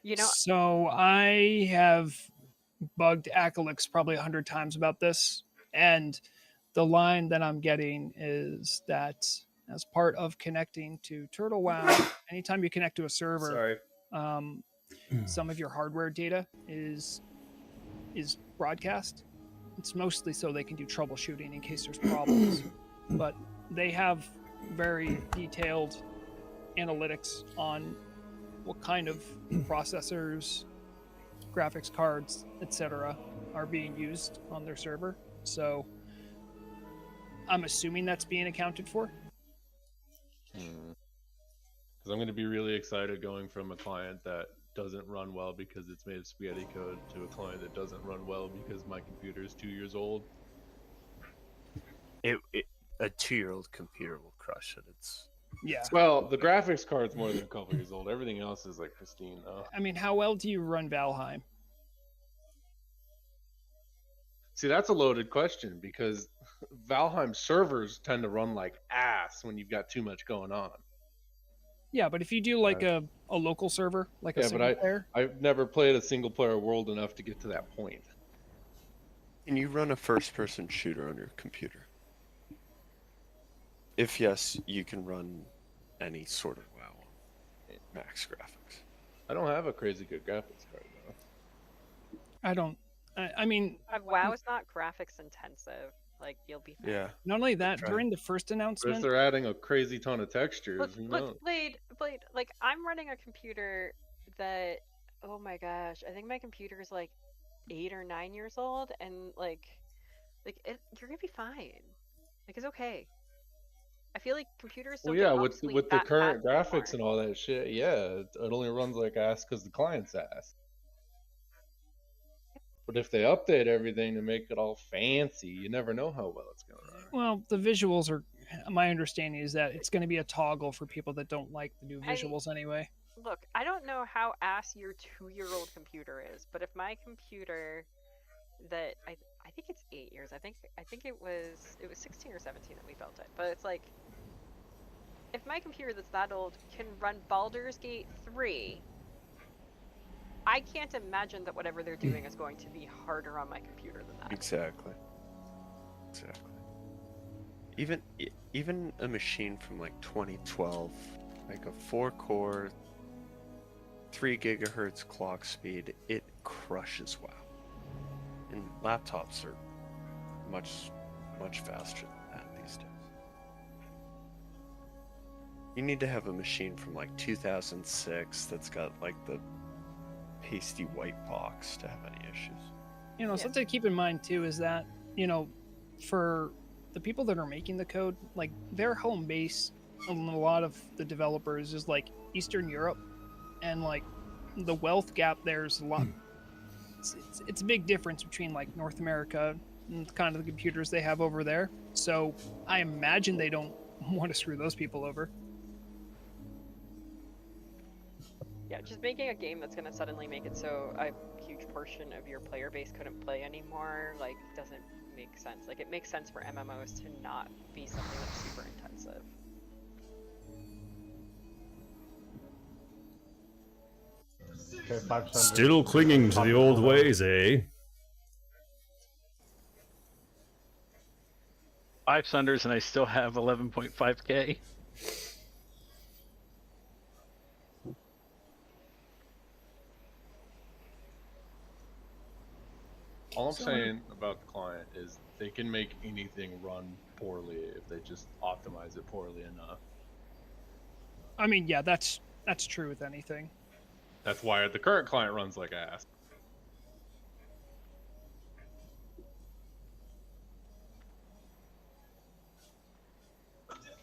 You know, So I have bugged Acalix probably 100 times about this, and the line that I'm getting is that as part of connecting to Turtle WoW, anytime you connect to a server, Sorry. um, some of your hardware data is broadcast. It's mostly so they can do troubleshooting in case there's problems, but they have very detailed analytics on what kind of processors, graphics cards, etc., are being used on their server. So I'm assuming that's being accounted for. Because I'm going to be really excited going from a client that doesn't run well because it's made of spaghetti code to a client that doesn't run well because my computer is 2 years old. A 2-year-old computer will crush it. Yeah. Well, the graphics card's more than a couple years old. Everything else is like pristine, though. I mean, how well do you run Valheim? See, that's a loaded question because Valheim servers tend to run like ass when you've got too much going on. Yeah, but if you do like a local server, like a single player, I've never played a single player world enough to get to that point. Can you run a first-person shooter on your computer? If yes, you can run any sort of WoW at max graphics. I don't have a crazy good graphics card, though. I don't. I mean, WoW is not graphics intensive. Like, you'll be fine. Yeah. not only that, Try. during the first But if announcement, they're adding a crazy ton of textures, who knows? Look, Blade, like, I'm running a computer that, oh my gosh, I think my computer is like 8 or 9 years old, and like you're gonna be fine. Like, it's okay. I feel like computers don't Well, yeah, get with obsolete the that current fast graphics and anymore. all that shit, yeah, it only runs like ass because the client's ass. But if they update everything to make it all fancy, you never know how well it's gonna run. well, the visuals are. My understanding is that it's going to be a toggle for people that don't like the new visuals anyway. Look, I don't know how ass your 2-year-old computer is, but if my computer that I think it's 8 years. I think it was 16 or 17 that we built it. But it's like, if my computer that's that old can run Baldur's Gate 3, I can't imagine that whatever they're doing is going to be harder on my computer than that. Exactly. Even a machine from like 2012, like a 4-core, 3 gigahertz clock speed, it crushes WoW. And laptops are much faster than that these days. You need to have a machine from like 2006 that's got like the pasty white box to have any issues. Something to keep in mind too is that, for the people that are making the code, like their home base, and a lot of the developers is like Eastern Europe, and like the wealth gap there's a lot. It's a big difference between like North America and kind of the computers they have over there. So I imagine they don't want to screw those people over. Yeah, just making a game that's going to suddenly make it so a huge portion of your player base couldn't play anymore, like, doesn't make sense. Like, it makes sense for MMOs to not be something that's super intensive. Okay, Still clinging to the old ways, eh? 5 Sunders and I still have 11.5k. All I'm saying about the client is they can make anything run poorly if they just optimize it poorly enough. I mean, yeah, that's true with anything. That's why the current client runs like ass.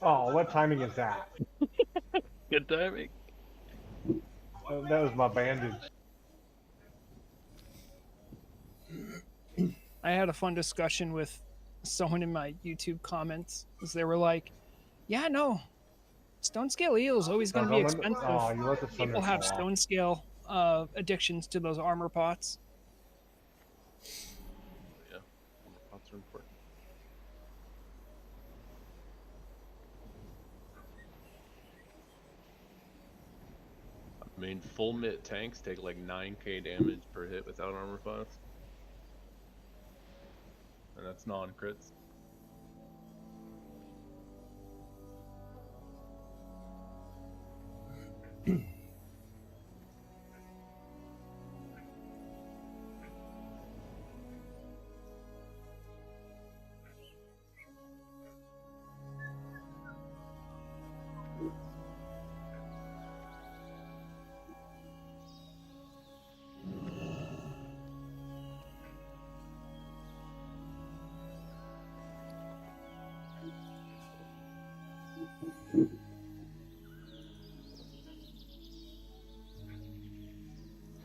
Oh, what timing is that? Good timing. That was my bandage. I had a fun discussion with someone in my YouTube comments as they were like, yeah, no, stone scale eel is always going to be expensive. Oh, you let the People have stone scale addictions to those armor pots. Yeah, armor pots are important. I mean, full mitt tanks take like 9k damage per hit without armor buffs. And that's non-crits.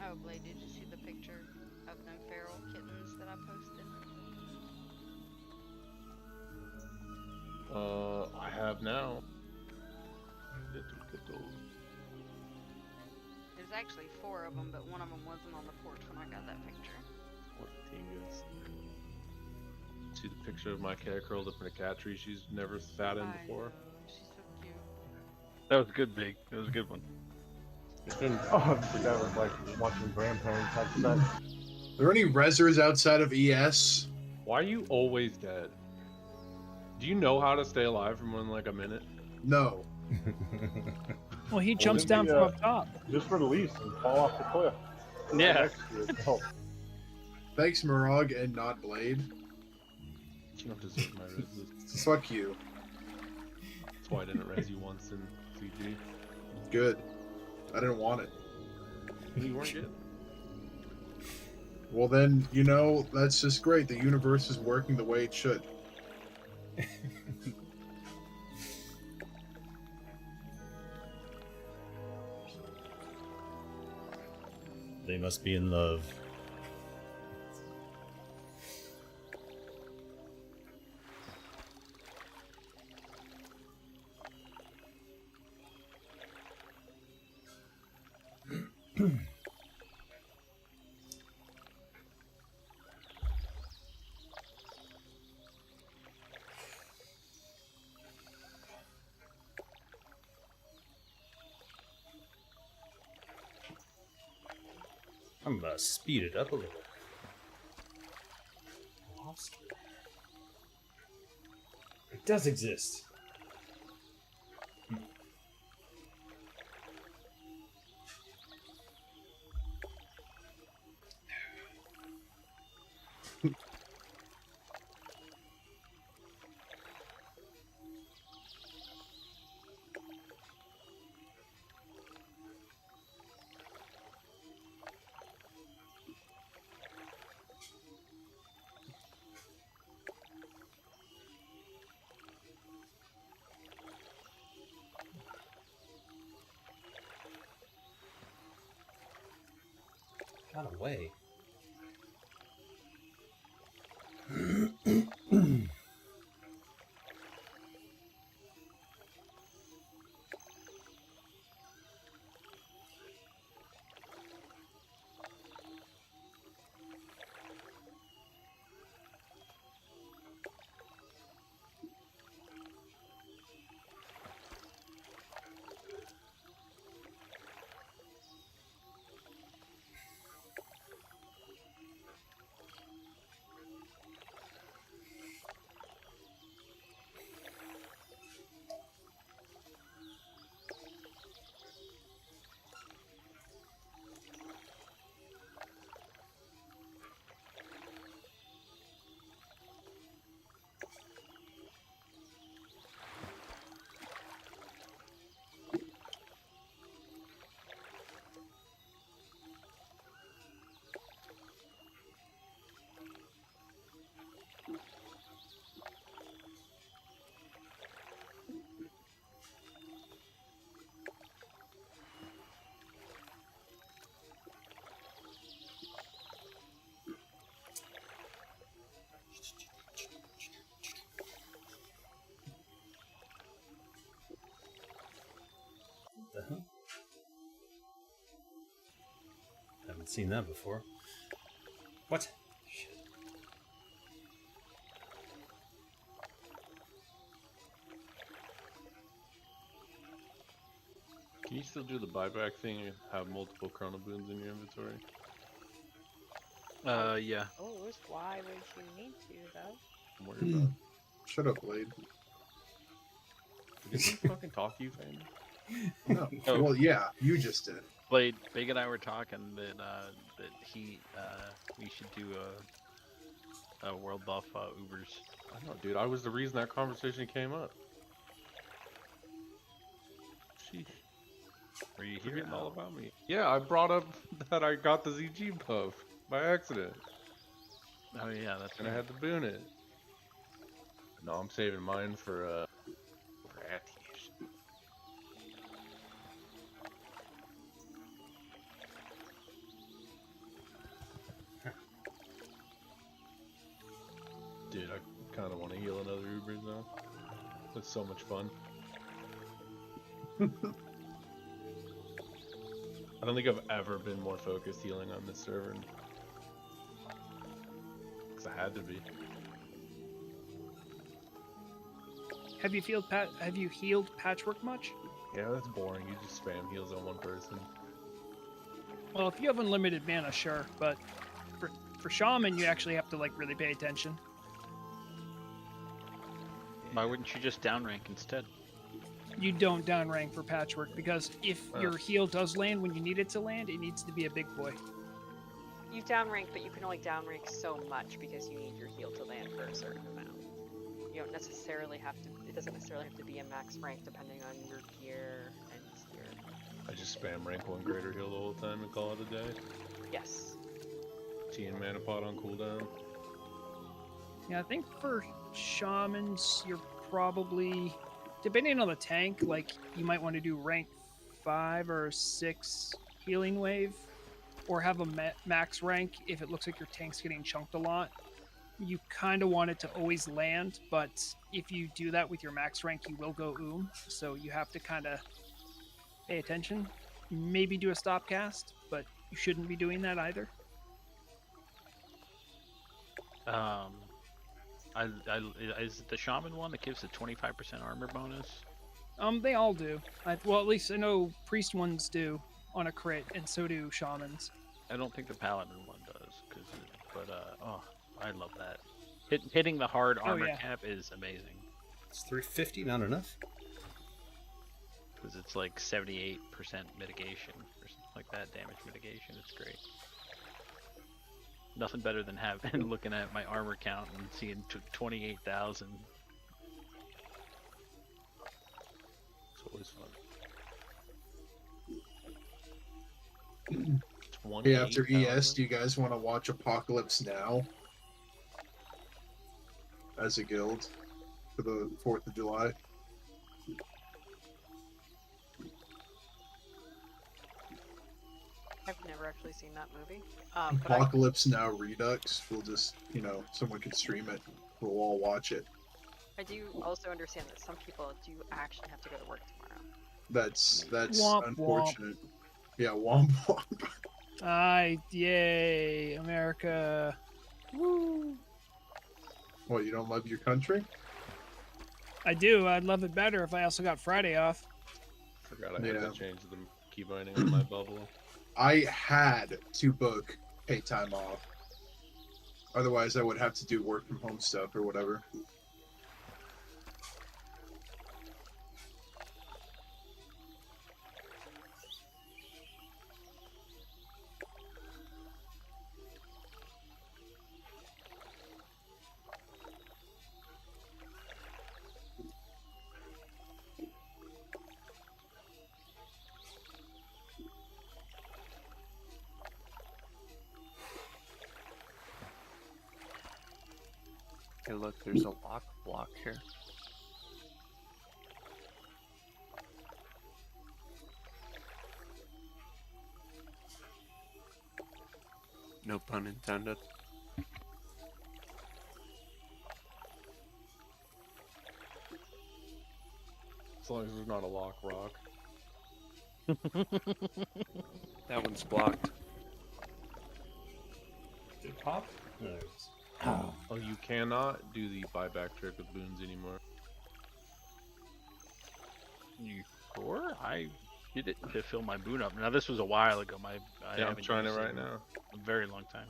Oh, Blade, did you see the picture of them feral kittens that I posted? I have now. Little kittles. There's actually 4 of them, but one of them wasn't on the porch when I got that picture. What a tingus. See the picture of my cat curled up in a cat tree she's never sat in I before? know, she's so cute. That was good, Big. That was a good one. Oh, that was like watching grandparents have sex. Are there any rezzers outside of ES? Why are you always dead? Do you know how to stay alive for more than like a minute? No. Well, he jumps Maybe, down from up top. Just release and fall off the cliff. Yeah. Next to it. Oh, Thanks, Murag and not Blade. You don't deserve my reses. Fuck you. That's why I didn't res you once in CG. Good. I didn't want it. You weren't good. Well then, you know, that's just great. The universe is working the way it should. They must be in love. I'm gonna speed it up a little. Lost. It does exist. Got away. The hell? Haven't seen that before. What? Shit. Can Can you still do the buyback thing and have multiple chrono boons in your inventory? Yeah. Oh, why would you need to, though? I'm worried about. Shut up, Blade. Did he fucking talk to you, Fanny? No. Oh. Well, yeah, you just did. Blade, Big and I were talking that we should do a world buff Ubers. I know, dude. I was the reason that conversation came up. Sheesh. Were you here? Forgetting all about me. Yeah, I brought up that I got the ZG buff by accident, Oh yeah, that's and I right. had to boon it. No, I'm saving mine for Atish. Dude, I kind of want to heal another Ubers now. That's so much fun. I don't think I've ever been more focused healing on this server. Because I had to be. Have you healed Patchwork much? Yeah, that's boring. You just spam heals on one person. Well, if you have unlimited mana, sure, but for Shaman, you actually have to like really pay attention. Why wouldn't you just downrank instead? You don't downrank for Patchwork because if Oh. your heal does land when you need it to land, it needs to be a big boy. You downrank, but you can only downrank so much because you need your heal to land for a certain amount. You don't necessarily have to. It doesn't necessarily have to be a max rank depending on your gear and your. I just spam rank 1 greater heal the whole time and call it a day. Yes. Tea and mana pot on cooldown. Yeah, I think for Shamans, you're probably, depending on the tank, like you might want to do rank 5 or 6 healing wave, or have a max rank if it looks like your tank's getting chunked a lot. You kind of want it to always land, but if you do that with your max rank, you will go so you have to kind of pay attention. Maybe do a stop cast, but you shouldn't be doing that either. Is it the Shaman one that gives the 25% armor bonus? They all do. Well, at least I know priest ones do on a crit, and so do shamans. I don't think the Paladin one does, oh, I love that. Hitting the hard armor yeah. cap is amazing. It's 350, not enough. Because it's like 78% mitigation or something like that, damage mitigation. It's great. Nothing better than looking at my armor count and seeing 28,000. It's always fun. Hey, after 28,000? ES, do you guys want to watch Apocalypse Now as a guild for the 4th of July? I've never actually seen that movie. But Apocalypse Now Redux. We'll just, someone could stream it. We'll all watch it. I do also understand that some people do actually have to go to work tomorrow. That's Womp, unfortunate. Yeah, womp womp. Yay, America. Woo. What, you don't love your country? I do. I'd love it better if I also got Friday off. Forgot I had to change the key binding on my bubble. I had to book pay time off. Otherwise, I would have to do work from home stuff or whatever. Hey, look, there's a lock block here. No pun intended. As long as there's not a lock rock. That one's blocked. Did it pop? No, there it is. Oh, you cannot do the buyback trick with boons anymore. You sure? You did to fill my boot up. Now this was a while ago. I Yeah, I'm haven't trying it used right in now. A very long time.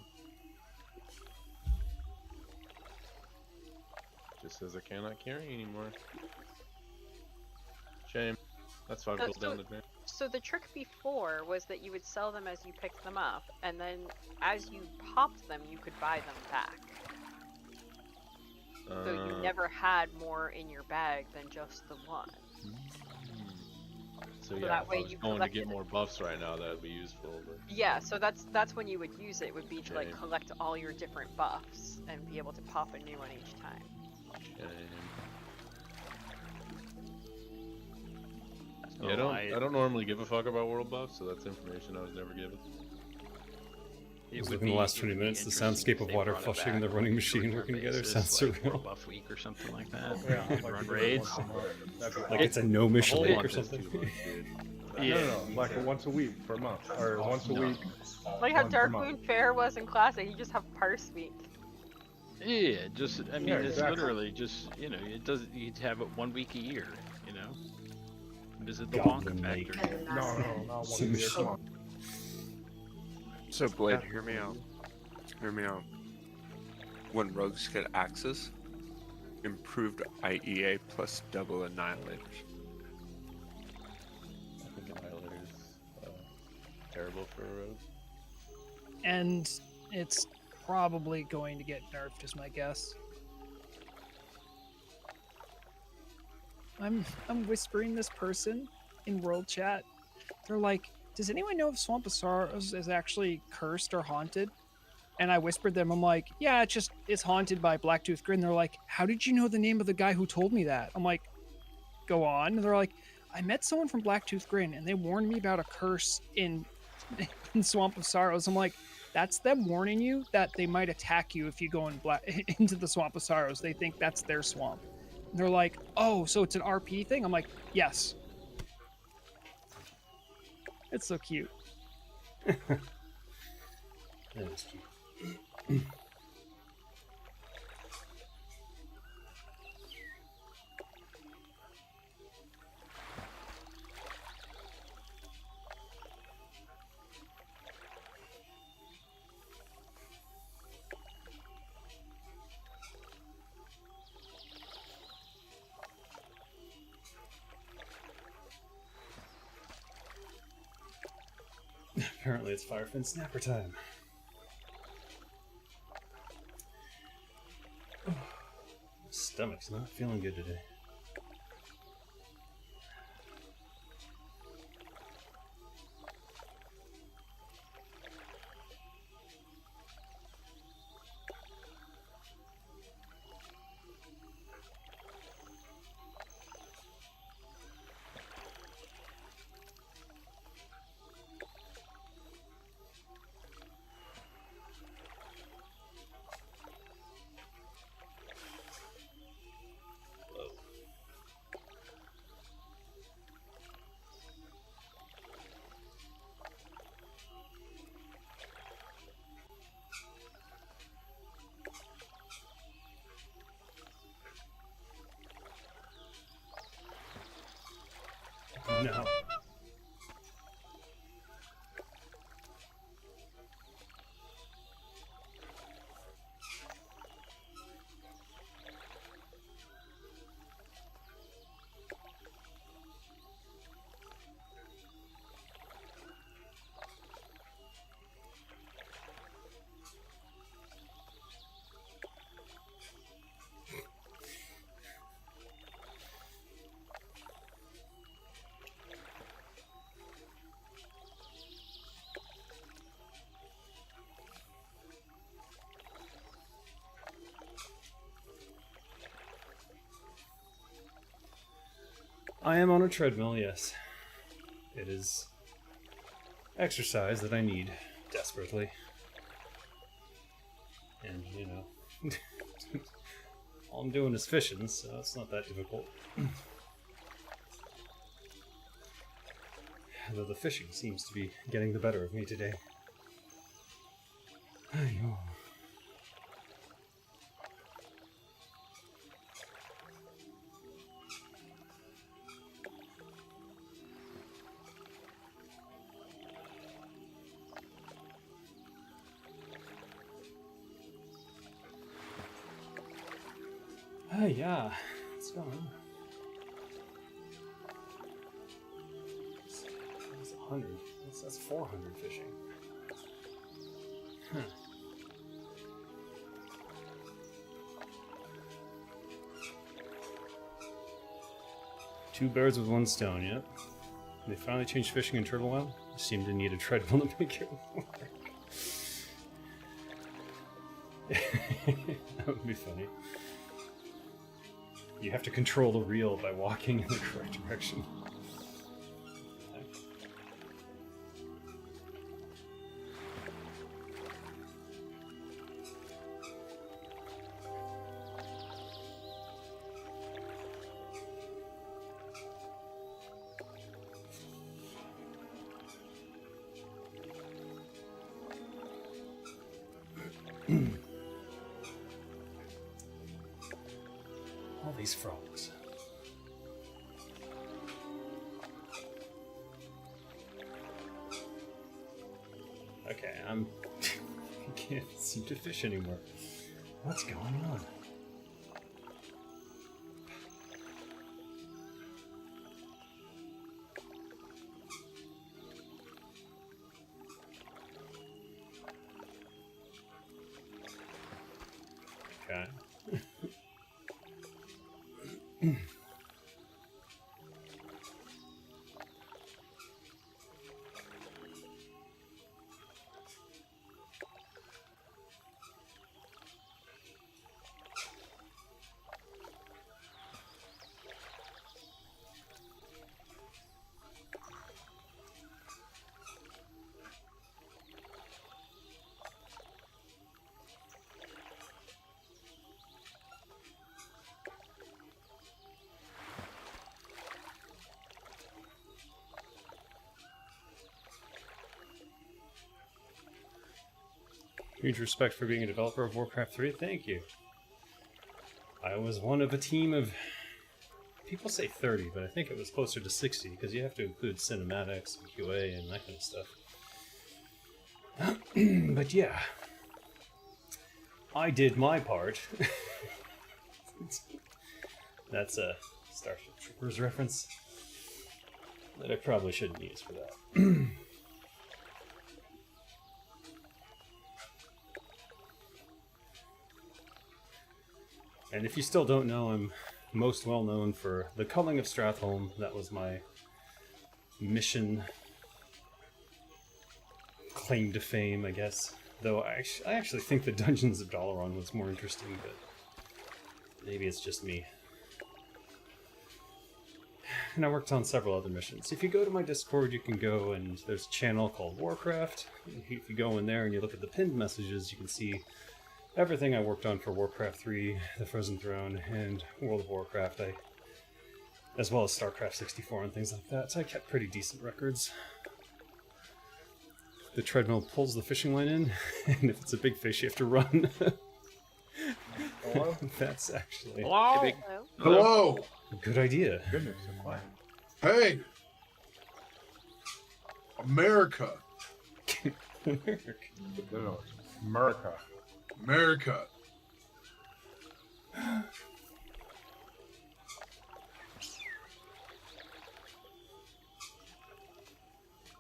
Just says I cannot carry anymore. Shame. That's 5 So, gold down the drain. so the trick before was that you would sell them as you picked them up, and then as you popped them, you could buy them back. So you never had more in your bag than just the one. So So yeah, that if way I was you going to get collected. more buffs right now, that would be useful. But Yeah, so that's when you would use it. Would be to like Shame. collect all your different buffs and be able to pop a new one each time. shame. So Yeah, I don't normally give a fuck about world buffs, so that's information I was never given. It Just would within the be- last it 20 would be minutes, the interesting soundscape if of they water brought it flushing and the back running on a machine short-term working together basis, sounds like surreal. 4 buff week or something like that. Yeah, You'd like run you do it raids. once a month. That'd be Like awesome. it's a no A mission whole week or month is something. too much, dude. Yeah. No, like a once a week per month, or once a No. week. Like how once a month. Darkmoon Fair was in Classic, you just have Parse Week. Yeah, just I mean, Yeah, it's exactly. literally just it does. You'd have it 1 week a year. Visit the Goblin Wonka Lake. factory. No, not one Some a year. Come on. So Blade, hear me out. Hear me out. When rogues get axes, improved IEA plus double annihilators. I think Annihilator is terrible for a rogue. And it's probably going to get nerfed, is my guess. I'm whispering this person in world chat. They're like, "Does anyone know if Swamp of Sorrows is actually cursed or haunted?" And I whispered them, I'm like, "Yeah, it's haunted by Blacktooth Grin." They're like, "How did you know the name of the guy who told me that?" I'm like, "Go on." And they're like, "I met someone from Blacktooth Grin, and they warned me about a curse in in Swamp of Sorrows." I'm like, "That's them warning you that they might attack you if you go into the Swamp of Sorrows. They think that's their swamp." And they're like, "Oh, so it's an RP thing?" I'm like, "Yes." It's so cute. That is cute. Apparently it's Firefin snapper time. My stomach's not feeling good today. No. I am on a treadmill, yes. It is exercise that I need desperately. And, all I'm doing is fishing, so it's not that difficult. Though the fishing seems to be getting the better of me today. I know. Yeah. What's going on? That's 100. That's 400 fishing. Huh. Two birds with one stone, yep. They finally changed fishing in Turtle Isle. They seem to need a treadmill to make it work. That would be funny. You have to control the reel by walking in the correct direction. All these frogs. Okay, I can't seem to fish anymore. What's going on? Okay. Huge respect for being a developer of Warcraft 3. Thank you. I was one of a team of... People say 30, but I think it was closer to 60, because you have to include cinematics and QA and that kind of stuff. But yeah. I did my part. That's a Starship Troopers reference that I probably shouldn't use for that. And if you still don't know, I'm most well known for the Culling of Stratholme. That was my mission claim to fame, I guess. Though I actually think the Dungeons of Dalaran was more interesting, but maybe it's just me. And I worked on several other missions. If you go to my Discord, you can go and there's a channel called Warcraft. If you go in there and you look at the pinned messages, you can see everything I worked on for Warcraft 3, The Frozen Throne, and World of Warcraft, as well as StarCraft 64 and things like that, so I kept pretty decent records. The treadmill pulls the fishing line in, and if it's a big fish, you have to run. Hello? That's actually Hello? Hey, big- Hello? Hello. a good idea. Goodness, so quiet. Hey. America. No, no, America. America.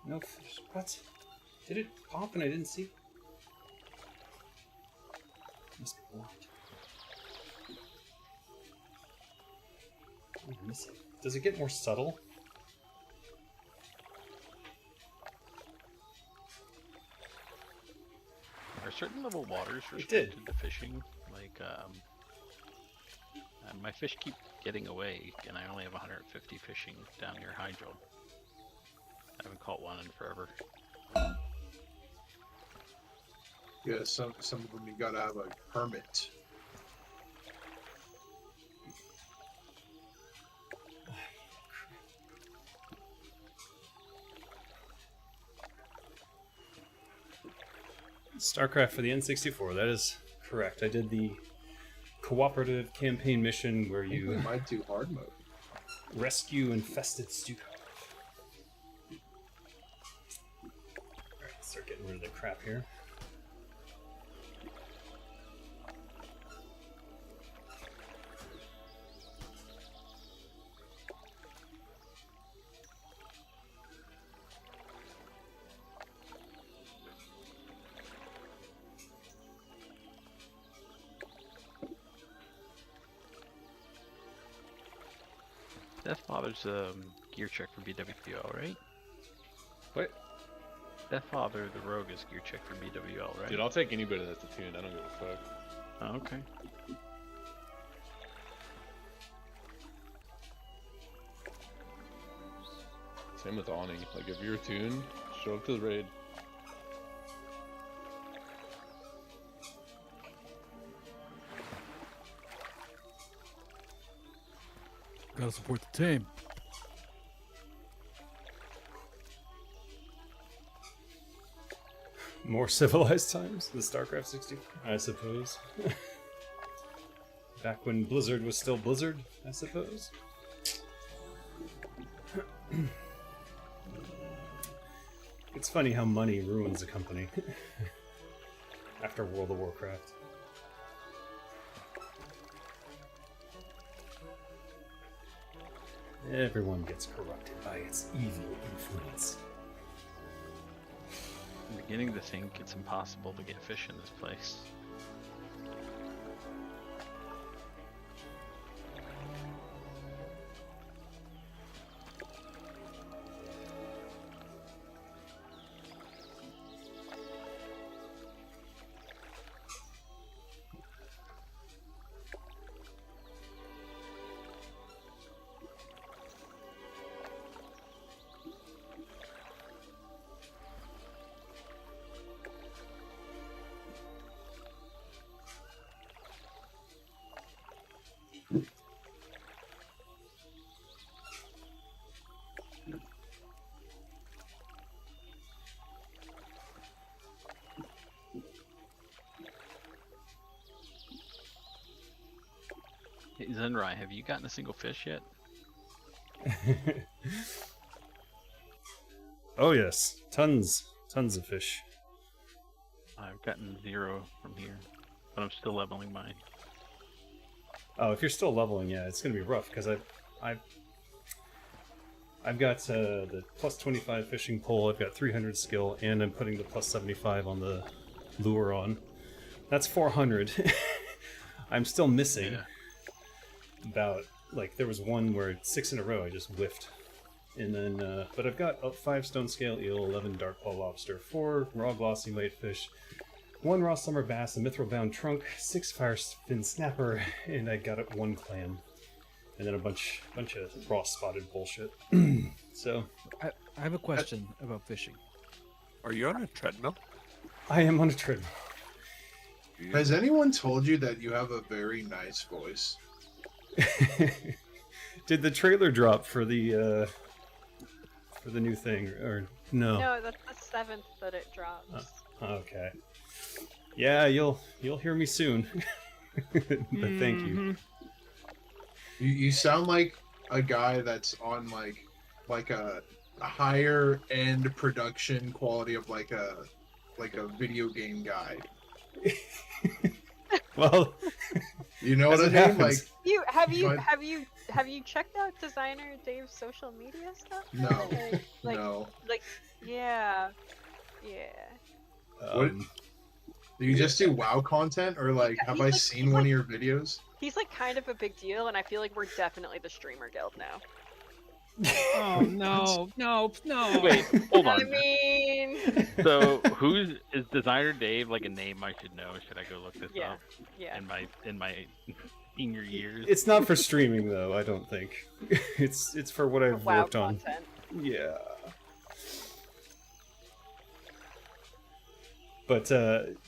No fish. What? Did it pop and I didn't see? Must be blocked. Oh, let me see. Does it get more subtle? Are certain level waters It did. restricted to fishing? Like, my fish keep getting away, and I only have 150 fishing down near Hydro. I haven't caught one in forever. Yeah, some of them you gotta have a permit. StarCraft for the N64, that is correct. I did the cooperative campaign mission where I think we you might do hard mode. rescue infested Stukov. Alright, start getting rid of the crap here. Deathfather's gear check for BWL, right? What? Deathfather, the rogue, is gear check for BWL, right? Dude, I'll take anybody that's attuned. I don't give a fuck. Oh, okay. Same with awning. Like if you're attuned, show up to the raid. Gotta support the team. More civilized times than StarCraft 60, I suppose. Back when Blizzard was still Blizzard, I suppose. It's funny how money ruins a company after World of Warcraft. Everyone gets corrupted by its evil influence. I'm beginning to think it's impossible to get fish in this place. Hey, Zenrai, have you gotten a single fish yet? Oh yes, tons of fish. I've gotten 0 from here, but I'm still leveling mine. Oh, if you're still leveling, yeah, it's gonna be rough because I've got the plus 25 fishing pole. I've got 300 skill, and I'm putting the plus 75 on the lure on. That's 400. I'm still missing. Yeah. About, like, there was one where 6 in a row I just whiffed. And then, but I've got 5 stone scale eel, 11 dark claw lobster, 4 raw glossy whitefish, 1 raw summer bass, a mithril bound trunk, 6 fire fin snapper, and I got 1 clam. And then a bunch of raw spotted bullshit. So I have a question about fishing. Are you on a treadmill? I am on a treadmill. Has anyone told you that you have a very nice voice? Did the trailer drop for the new thing or no? No, that's the 7th that it drops. Okay. Yeah, you'll hear me soon. But thank you. You sound like a guy that's on like a higher end production quality of like a video game guy. Well, you know what I as it mean? happens. Like Have you checked out designer Dave's social media stuff? no, Like, no. Like, yeah. What? Do you just do WoW content, or like have I seen one of your videos? He's like kind of a big deal, and I feel like we're definitely the streamer guild now. Oh no. Wait, hold on. I mean, So, is Designer Dave like a name I should know? Should I go look this yeah, up? yeah. In my senior years. It's not for streaming though, I don't think. It's for what I've WoW worked on. content. Yeah. But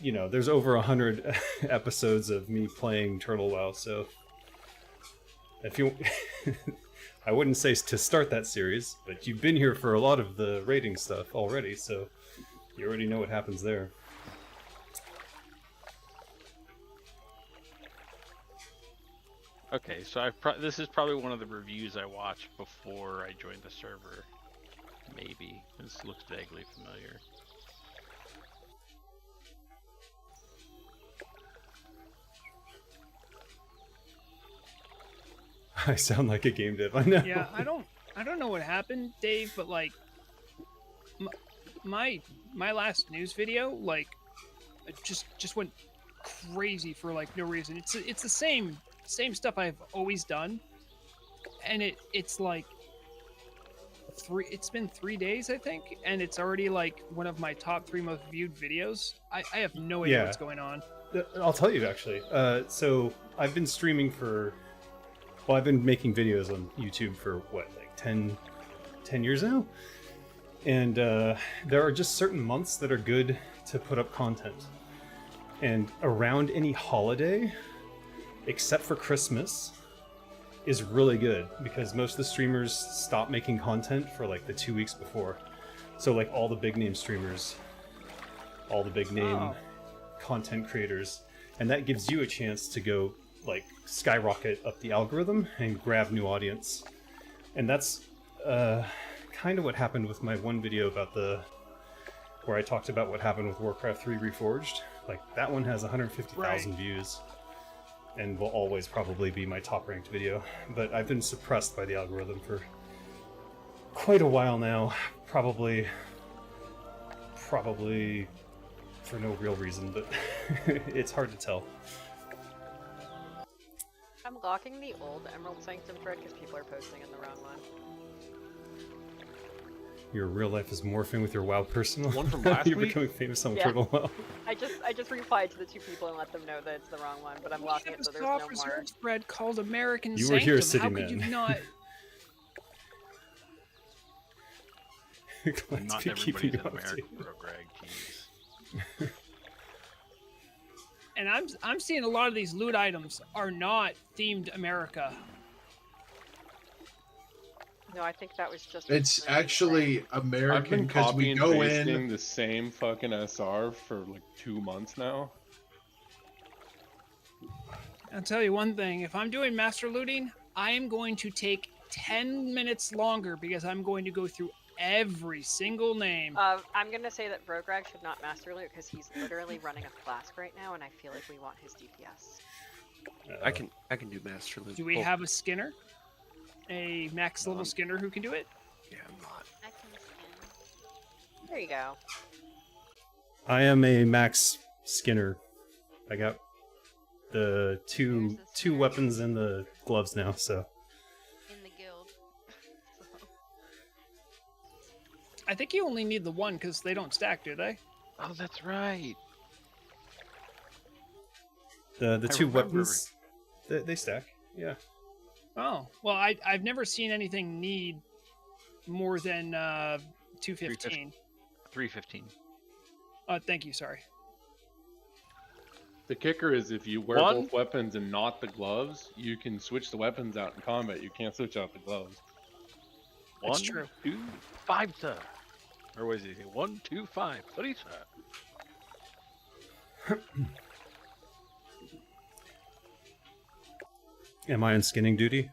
you know, there's over 100 episodes of me playing Turtle WoW, so if you I wouldn't say to start that series, but you've been here for a lot of the rating stuff already, so you already know what happens there. Okay, so this is probably one of the reviews I watched before I joined the server. Maybe. This looks vaguely familiar. I sound like a game dev, I know. Yeah, I don't know what happened, Dave, but like my last news video, like, it just went crazy for like no reason. It's the same stuff I've always done, and it's like it's been 3 days, I think, and it's already like one of my top 3 most viewed videos. I have no idea Yeah. what's going on. I'll tell you actually. So I've been streaming I've been making videos on YouTube for what, like 10 years now? And there are just certain months that are good to put up content. And around any holiday, except for Christmas, is really good because most of the streamers stop making content for like the 2 weeks before. So like all the big name streamers, all the big name content creators, and that gives you a chance to go like skyrocket up the algorithm and grab new audience. And that's kind of what happened with my one video about where I talked about what happened with Warcraft 3 Reforged. Like that one has 150,000 views and will always probably be my top ranked video. But I've been suppressed by the algorithm for quite a while now, probably for no real reason, but it's hard to tell. I'm locking the old Emerald Sanctum thread because people are posting in the wrong one. Your real life is morphing with your WoW personal. One from last You're week? becoming famous on Yeah. Turtle WoW. I just replied to the 2 people and let them know that it's the wrong one, but I'm locking it so there's no more. Reserve spread called American You were here, Sanctum. City How could Man. you not? Glad Not to be keeping everybody's you an up to American, date. bro, Greg. Jeez. And I'm seeing a lot of these loot items are not themed America. No, I think that was just. It's a random actually thing. I've American been because we copying go pasting in. the same fucking SR for like 2 months now. I'll tell you one thing: if I'm doing master looting, I am going to take 10 minutes longer because I'm going to go through every single name. I'm gonna say that Brograg should not master loot because he's literally running a flask right now, and I feel like we want his DPS. I can do master loot. Do we Oh, have a Skinner? A max level Skinner who can do it? Yeah, I'm not. I can skin. There you go. I am a max Skinner. I got the two There's the Skinner. weapons and the gloves now, so In the guild. I think you only need the one because they don't stack, do they? Oh, that's right. the I two remember. weapons they stack. Yeah. Oh, well, I've never seen anything need more than 215. 315. Thank you, sorry. The kicker is if you wear One- both weapons and not the gloves, you can switch the weapons out in combat. You can't switch out the gloves. That's 1, true. 2, 5, sir. Or what does he say? 1, 2, 5. 3, sir. Am I on skinning duty? You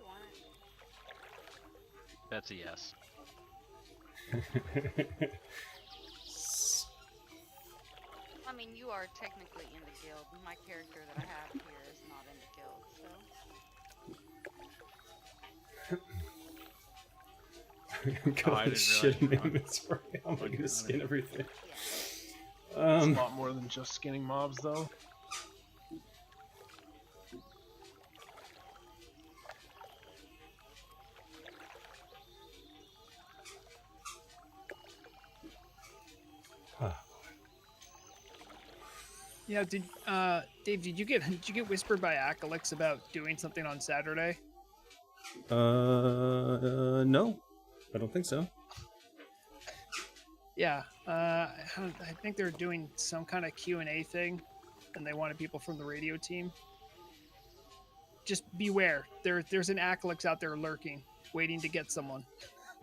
want it? That's a yes. I mean, you are technically in the guild. My character that I have here is not in the guild, so. I'm Oh, I going didn't shit in realize you inventory. I'm Look gonna at skin it. everything. Yeah. It's a lot more than just skinning mobs, though. Yeah, Dave, did you get whispered by Akalix about doing something on Saturday? No, I don't think so. Yeah, I think they're doing some kind of Q&A thing, and they wanted people from the radio team. Just beware, there's an Akalix out there lurking, waiting to get someone.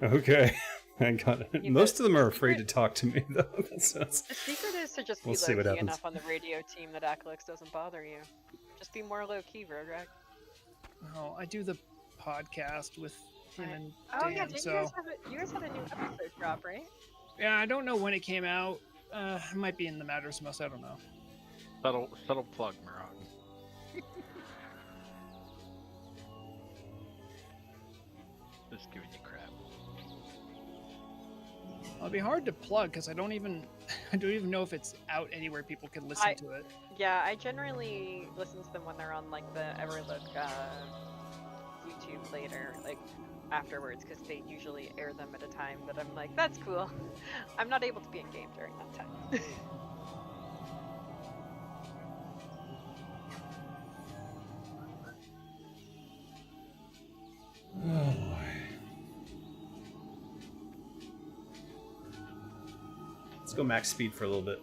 Okay, I got it. Yeah, Most but of them are the afraid to secret- talk to me, though. That's The secret is to just be We'll see what low-key happens. enough on the radio team that Akalix doesn't bother you. Just be more low-key, Brograg. Oh, I do the podcast with him and Oh Dan, yeah, did so you guys had a new episode drop, right? yeah, I don't know when it came out. It might be in the Matters Most. I don't know. Subtle plug, Mirage. Just giving you crap. It'd be hard to plug because I don't even know if it's out anywhere people can listen to it. Yeah, I generally listen to them when they're on like the Everlook YouTube later, like afterwards, because they usually air them at a time that I'm like, that's cool. I'm not able to be in game during that time. Oh boy. Let's go max speed for a little bit.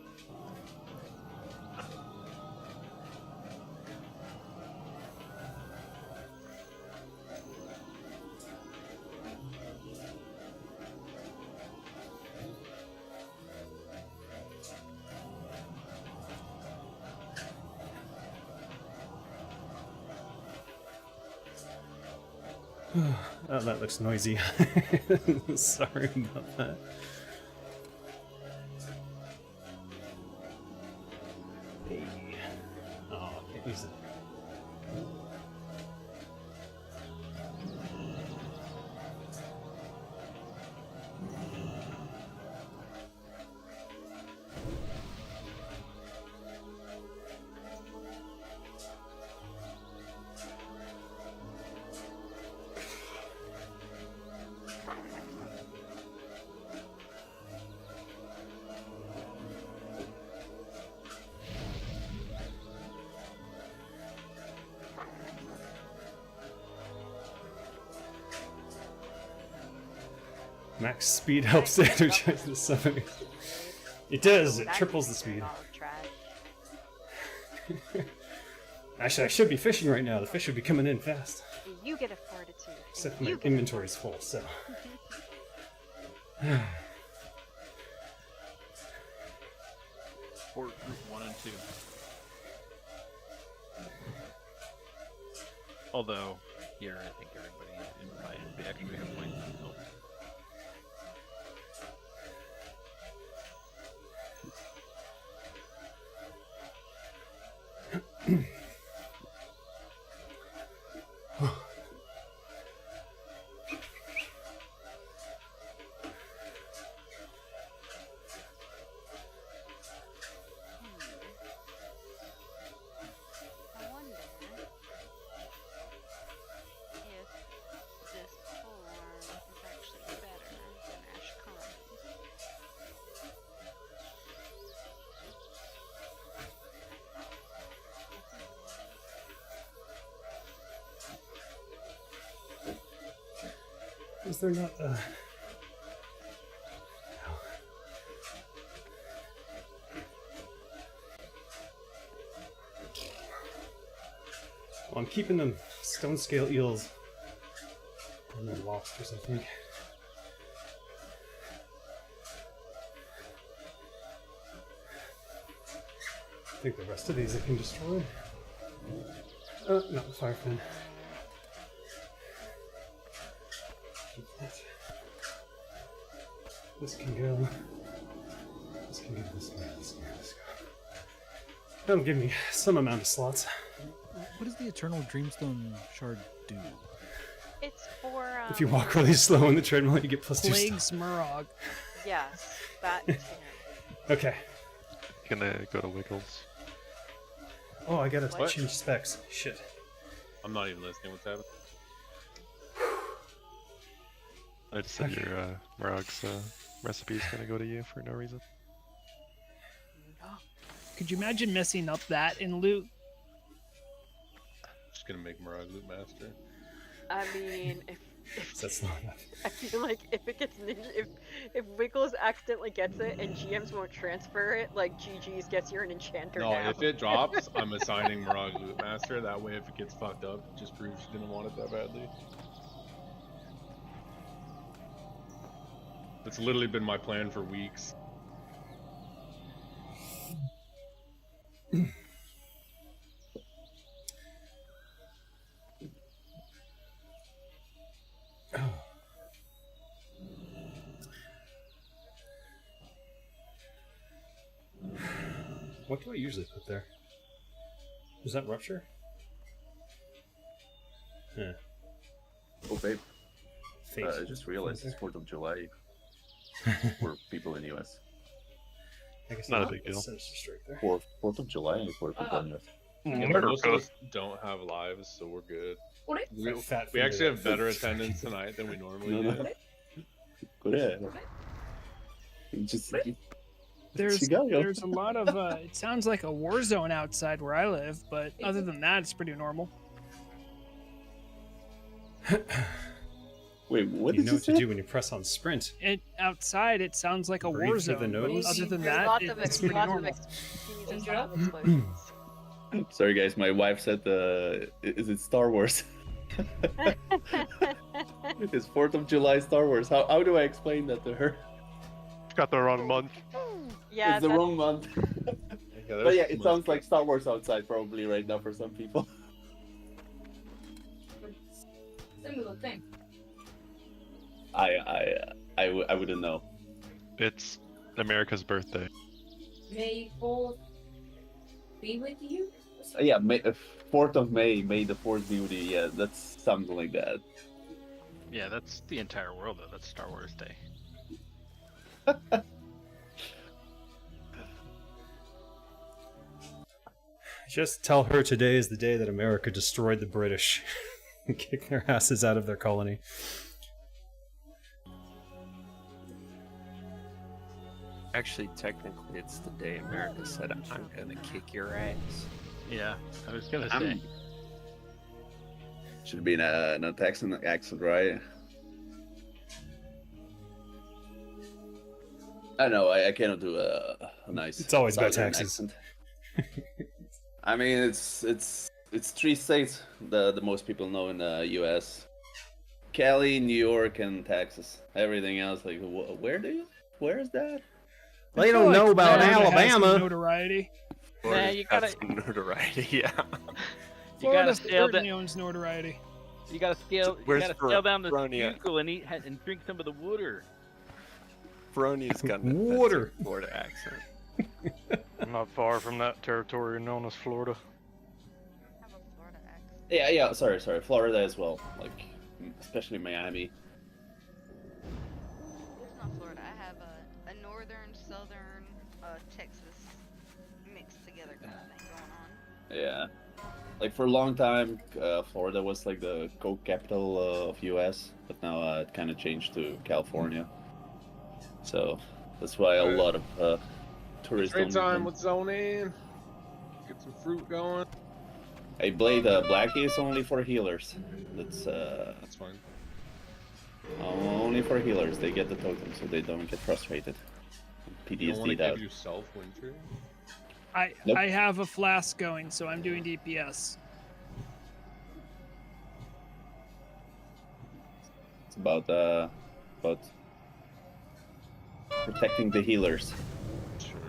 Oh, that looks noisy. Sorry about that. Hey. Oh, can't use it. Max speed helps energize the summon. It does, it triples the speed. Actually, I should be fishing right now. The fish should be coming in fast. You get a fortitude. Except my inventory's full, so. Port group 1 and 2. Although, here I think everybody might actually have points to help. I wonder if this form is actually better than Ash Commons. Is there not Well, I'm keeping them stone scale eels and then lobsters, I think. I think the rest of these I can destroy. Not the fire fin. Keep that. This can go. This can go. This can go. This can go. This can go. That'll give me some amount of slots. What does the Eternal Dreamstone Shard do? It's for If you walk really slow on the treadmill, you get plus 2 Plagues stuff. Murog. yes, that too. Okay. Gonna go to Wiggles. Oh, I gotta What? change specs. Shit. I'm not even listening. What's happening? I just said your Morog's recipe is gonna go to you for no reason. Could you imagine messing up that in loot? Just gonna make Mirage Loot Master. I mean, if That's not enough. I feel like if it gets if Wiggles accidentally gets it and GMs won't transfer it, like GG's gets you're an enchanter No, now. if it drops, I'm assigning Mirage Loot Master. That way, if it gets fucked up, it just proves she didn't want it that badly. It's literally been my plan for weeks. What do I usually put there? Is that rupture? Yeah. Oh, babe. Fate. I just realized it's 4th of July. for people in the US. I guess Not a I'll big deal. Sinister Strike there. 4th of July for people in the US. Yeah, but most of us don't have lives, so we're good. We, Fat we finger actually that have better fucking- attendance tonight than we normally No, do. no. Correct. Just There's Chicago. there's a lot of it sounds like a war zone outside where I live, but other than that, it's pretty normal. Wait, what You did know you what to say? do when you press on sprint. It outside it sounds like a war Breathe through the zone, but nose. other than There's that, lots of it's pretty normal. explosions. Sorry, guys. My wife said, "Is it Star Wars?" It's 4th of July Star Wars. How do I explain that to her? Got the wrong month. Yeah, It's the wrong month. Yeah, But yeah, it sounds like Star Wars outside probably right now for some people. Similar thing. I wouldn't know. It's America's birthday. May 4th be with you? Yeah, 4th of May, May the 4th be with you. Yeah, that's something like that. Yeah, that's the entire world though. That's Star Wars Day. Just tell her today is the day that America destroyed the British and kicked their asses out of their colony. Actually, technically, it's the day America said, "I'm gonna kick your ass." Yeah, I was gonna say. Should be an Texan accent, right? I know, I cannot do a nice. It's always about Southern taxes. accent. I mean, it's 3 states the most people know in the U.S. Cali, New York, and Texas. Everything else, like, where is that? They don't know about Florida has some Alabama. notoriety. Yeah, you gotta, notoriety. Yeah. you Florida gotta sail certainly down. owns notoriety. You gotta scale. You Where's gotta sail down the Veronia? Schuylkill and eat and drink some of the water. Brony's got an Water. offensive Florida accent. I'm not far from that territory known as Florida. Have a Florida accent. Yeah. Sorry. Florida as well. Like, especially Miami. It's not Florida. I have a northern, southern, Texas mixed together kind of thing going on. Yeah. Like for a long time, Florida was like the coke capital of U.S., but now it kind of changed to California. So that's why a lot of tourists. Trade time. don't- Let's zone in. Get some fruit going. Hey, Blade, black is only for healers. That's That's fine. only for healers. They get the totem, so they don't get frustrated. You don't want to PTSD'd out. give yourself winter. Nope. I have a flask going, so I'm doing DPS. It's about protecting the healers. Sure.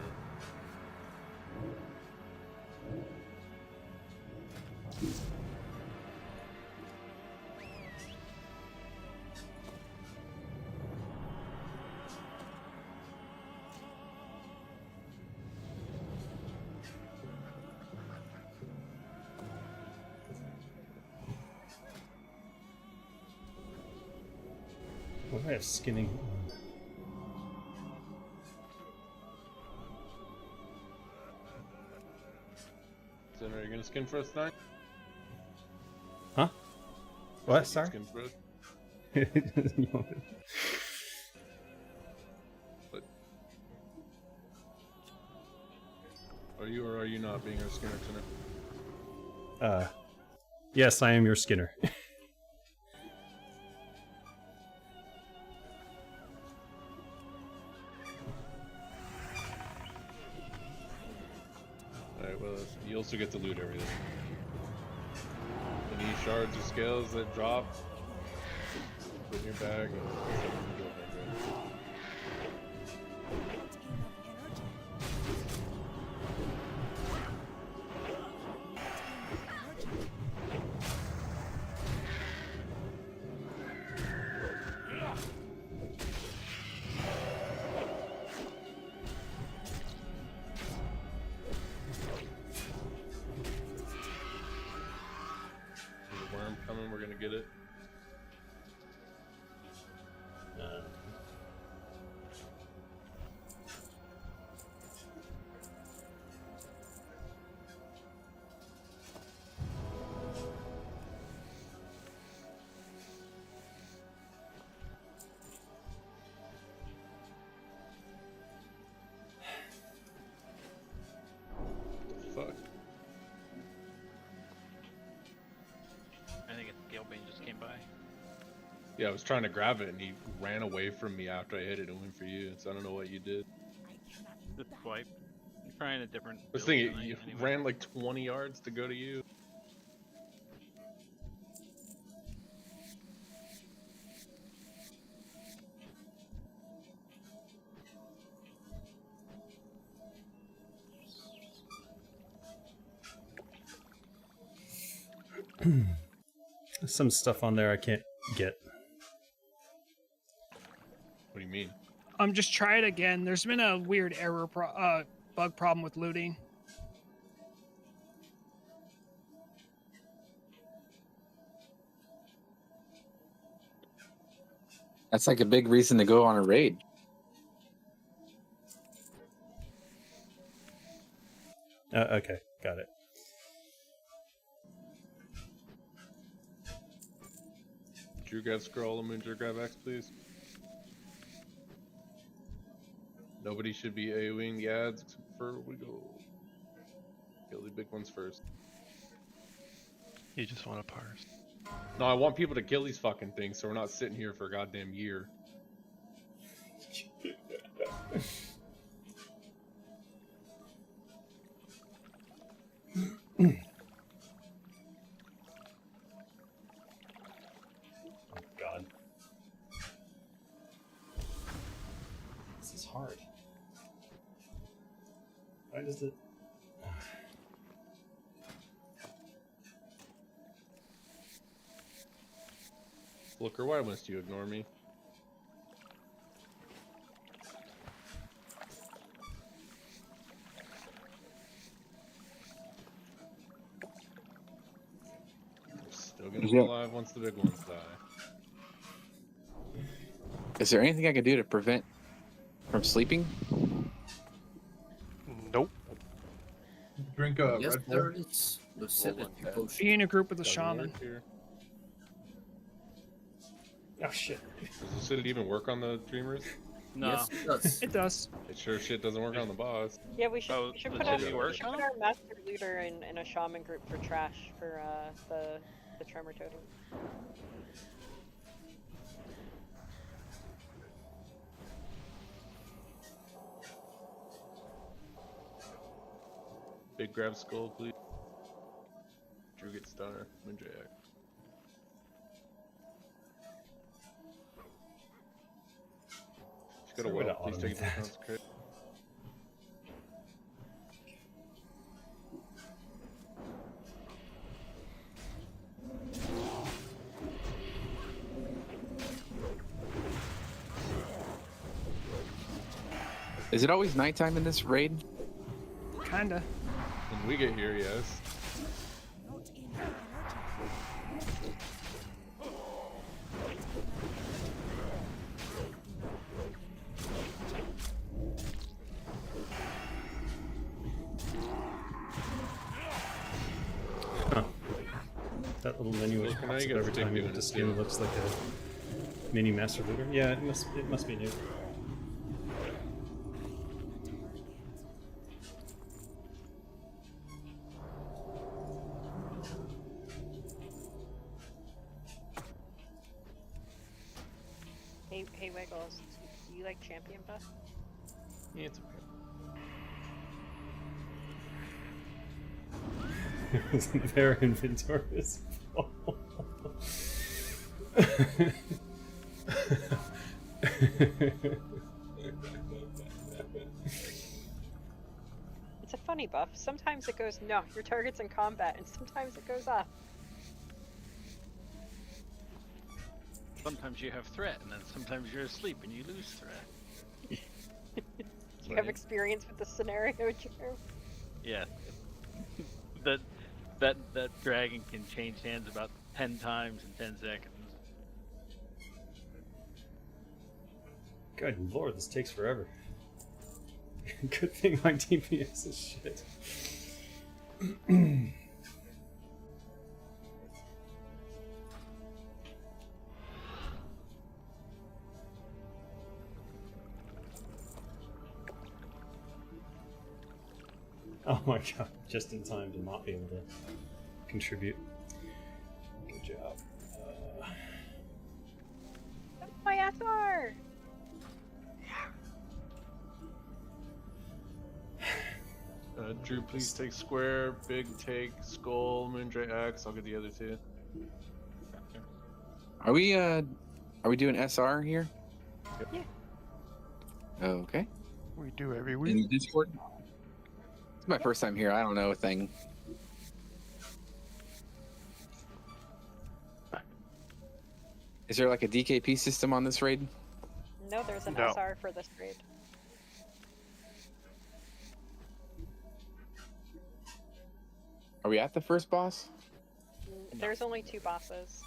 What do I have skinning? So are you gonna skin for us tonight? Huh? What? You Sorry? Skin for us? What? Are you or are you not being our skinner tonight? Yes, I am your Skinner. Alright, well, you also get to loot everything. Any shards or scales that drop, put in your bag, and stuff you can go ahead and There's a worm coming, we're gonna get it. Yeah, I was trying to grab it and he ran away from me after I hit it and went for you. So I don't know what you did. Just swipe. You're trying a different I was build thinking tonight you anyway. ran like 20 yards to go to you. Some stuff on there I can't get. What do you mean? Just try it again. There's been a weird bug problem with looting. That's like a big reason to go on a raid. Okay, got it. Drew, grab scroll and Moonjer, grab X, please. Nobody should be AoEing the ads except for we go. Kill the big ones first. You just want to parse. No, I want people to kill these fucking things so we're not sitting here for a goddamn year. Oh god. This is hard. Why does it... Looker, why must you ignore me? We're still gonna be alive once the big ones die. Is there anything I can do to prevent from sleeping? Nope. Drink a Yes, Red Bull. there is. Lucidity potion. Be in a group with a Doesn't shaman. work here. Oh shit. Does Lucidity even work on the Dreamers? No. Yes, it does. It does. It sure shit doesn't work on the boss. Yeah, we should, Oh, we should the put our, city we work should on put it? our master looter in a shaman group for trash for the tremor totem. Big grab skull, please. Drew gets stunner. Moonjack. She's got a Sorry, way well. to Please automate take it that. to consecrate. Is it always nighttime in this raid? Kinda. When we get here, yes. Huh. That little menu which Look, now pops you up got every stick time you doing hit the it, skin too. looks like a mini master looter. Yeah, it must be new. Hey Wiggles, do you like champion buff? Yeah, it's okay. Their inventory is full. It's a funny buff. Sometimes it goes, no, your target's in combat, and sometimes it goes up. Sometimes you have threat, and then sometimes you're asleep and you lose threat. Do you have experience with the scenario, Jerm? Yeah. that dragon can change hands about 10 times in 10 seconds. Good lord, this takes forever. Good thing my DPS is shit. Oh my god, just in time to not be able to contribute. Good job. Drew, please take square, big take, skull, Moondray X. I'll get the other two. Are we doing SR here? Yeah. Okay. We do every In week. Discord? It's my first time here. I don't know a thing. Is there like a DKP system on this raid? No, there's an No. SR for this raid. Are we at the first boss? There's only 2 bosses.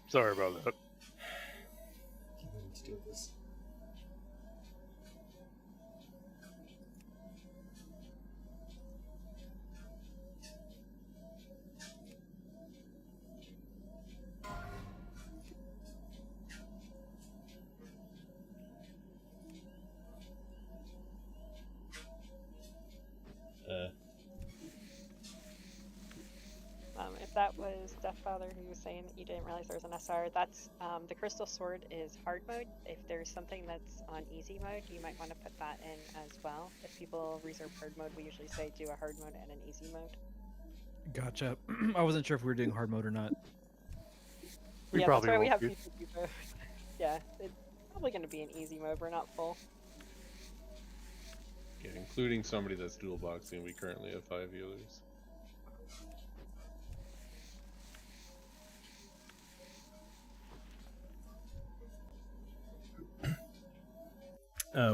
Sorry about that. Let's do this. If that was Deathfather who was saying that you didn't realize there was an SR, that's the Crystal Sword is hard mode. If there's something that's on easy mode, you might want to put that in as well. If people reserve hard mode, we usually say do a hard mode and an easy mode. Gotcha. I wasn't sure if we were doing hard mode or not. We Yeah, probably that's why we won't have be. PvP both. Yeah, it's probably going to be an easy mode. We're not full. Yeah, including somebody that's dual boxing, we currently have 5 healers.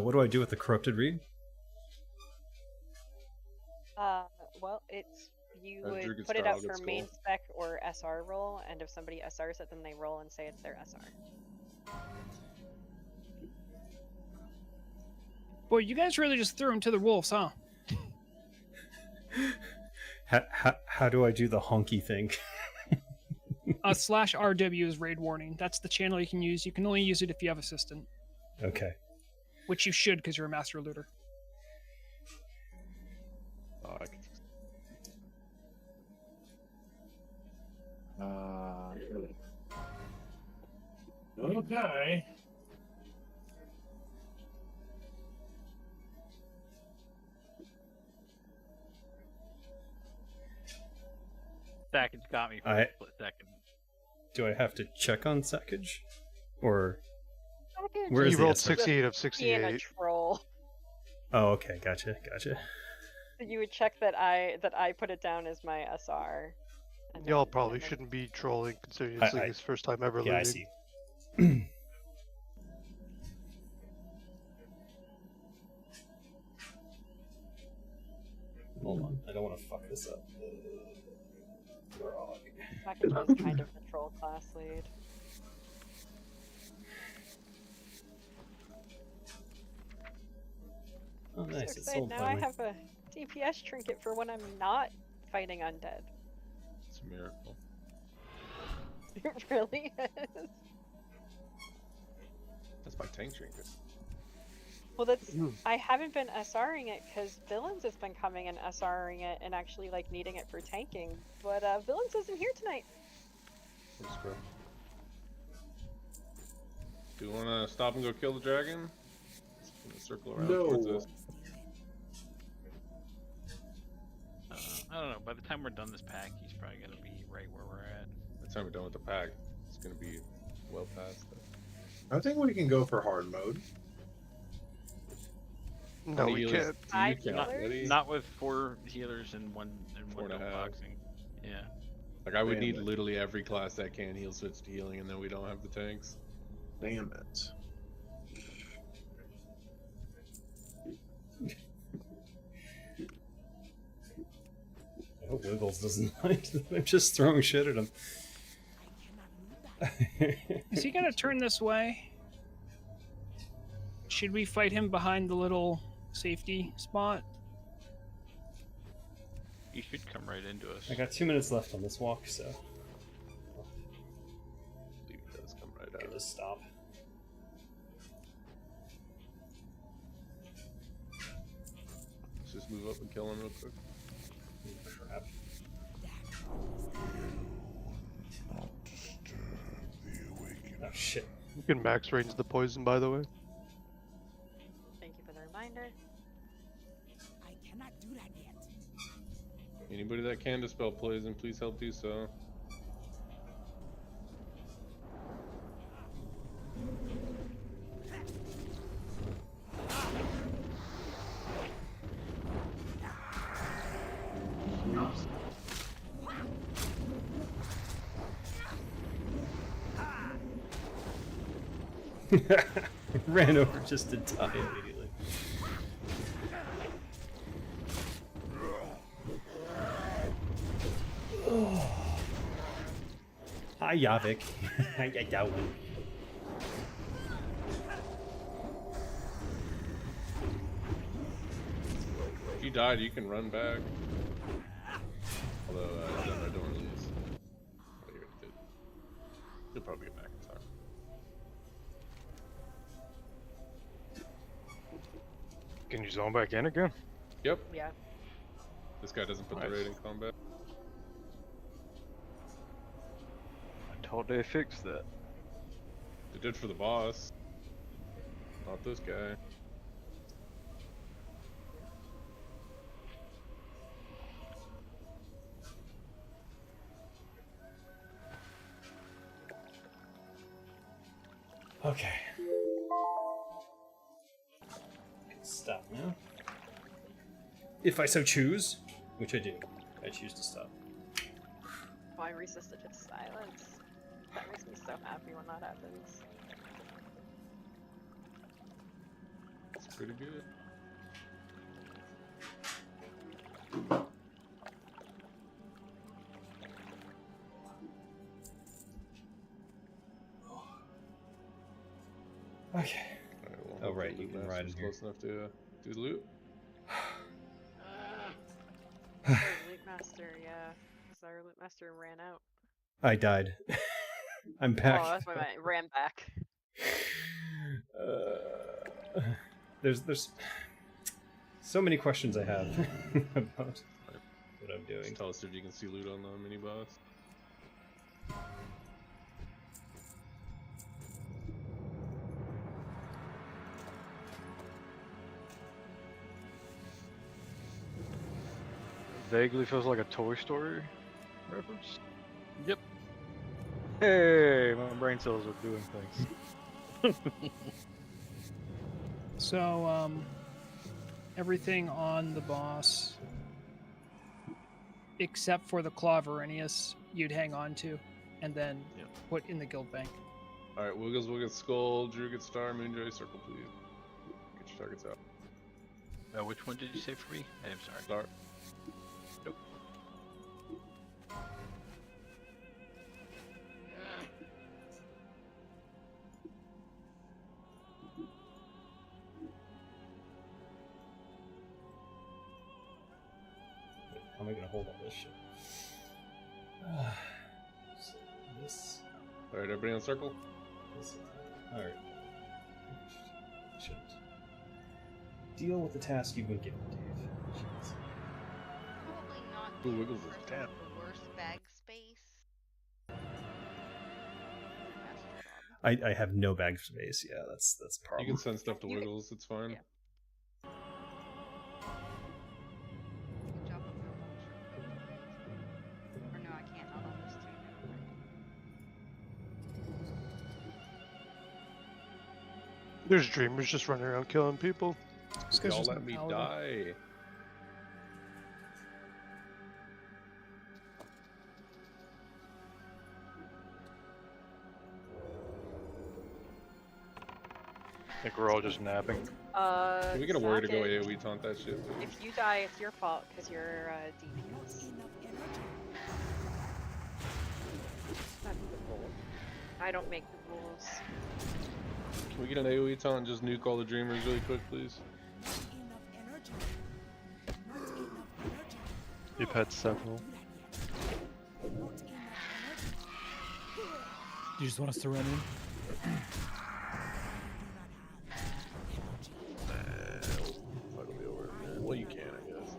What do I do with the corrupted read? Well, it's you Drew would gets put it Carl out for gets main gold. spec or SR roll, and if somebody SRs it, then they roll and say it's their SR. Boy, you guys really just threw him to the wolves, huh? How do I do the honky thing? /RW is raid warning. That's the channel you can use. You can only use it if you have assistant, Okay. which you should because you're a master looter. Oh, I can... Okay. Sackage got me for I- a split second. Do I have to check on sackage? Or Sackage where He is the rolled SR? 68 of being a 68. troll. Oh, okay, gotcha. You would check that I put it down as my SR. and Y'all then- probably and then- shouldn't be trolling considering it's like his first time ever Yeah, I looting. see. Hold on, I don't want to fuck this up. Sackage was kind of the troll class lead. Oh, I'm nice. so It's excited. sold Now I finally. have a DPS trinket for when I'm not fighting undead. It's a miracle. It really is. That's my tank trinket. Well, that's I haven't been SRing it because Villains has been coming and SRing it and actually like needing it for tanking. But Villains isn't here tonight. Let's go. Do you want to stop and go kill the dragon? It's gonna circle around towards No. us. I don't know. By the time we're done this pack, he's probably gonna be right where we're at. By the time we're done with the pack, it's gonna be well past that. I think we can go for hard mode. No, we Healers. can't. Five You can't, healers? buddy. Not with 4 healers and one Four and a double half. boxing. Yeah. Like I would Damn need it. literally every class that can heal switch to healing, and then we don't have the tanks. Damn it. I hope Wiggles doesn't mind that I'm just throwing shit at him. Is he gonna turn this way? Should we fight him behind the little safety spot? He should come right into us. I got 2 minutes left on this walk, so I believe it does come right I'll out. just stop. Let's just move up and kill him real quick. Crap. Oh shit. You can max range the poison, by the way. Thank you for the reminder. Anybody that can dispel poison, please help do so. Ran over just to die immediately. Hi, Yavik. How you doing? If you died, you can run back. Although, I don't really use. Oh, you already did. You'll probably get back in time. Can you zone back in again? Yep. Yeah. This guy doesn't put Nice. the raid in combat. I thought they fixed that. They did for the boss. Not this guy. Okay. Can stop now. If I so choose, which I do. I choose to stop. Oh, I resisted his silence. That makes me so happy when that happens. It's pretty good. Okay. Alright, well, Oh, right, hopefully you the can ride in master's here. close enough to do the loot. Oh, Loot Master, yeah. Because our Loot Master ran out. I died. I'm back. Oh, that's why I ran back. There's so many questions I have about what I'm doing. Just tell us if you can see loot on the mini boss. Vaguely feels like a Toy Story reference. Yep. Hey, my brain cells are doing things. So, everything on the boss, except for the Claw Verenius, you'd hang on to, and then put in the guild bank. Alright, Wiggles will get Skull, Drew gets Star, Moonjoy, Circle, please. Get your targets out. Which one did you say for me? I'm sorry. Star. Nope. Wait, how am I gonna hold all this shit? So this. Alright, everybody on Circle? This. Alright. Shouldn't. Deal with the task you've been given, Dave. Jeez. Probably not Ooh, the Wiggles is person tap. with the worst bag space. I have no bag space. Yeah, that's a You problem. can send stuff to Wiggles, it's fine. Yeah. Good job of or no, I can't. Not on this too. Never mind. There's dreamers just running around killing people. This guy's Y'all just let a me paladin. die. I think we're all just napping. Can we get a warrior to go Socket, AoE taunt that shit, please? if you die, it's your fault because you're DPS. That's the rule. I don't make the rules. Can we get an AoE taunt and just nuke all the dreamers really quick, please? You've had several. You just want us to run in? Fuck, it'll be over in a minute. Well, you can, I guess.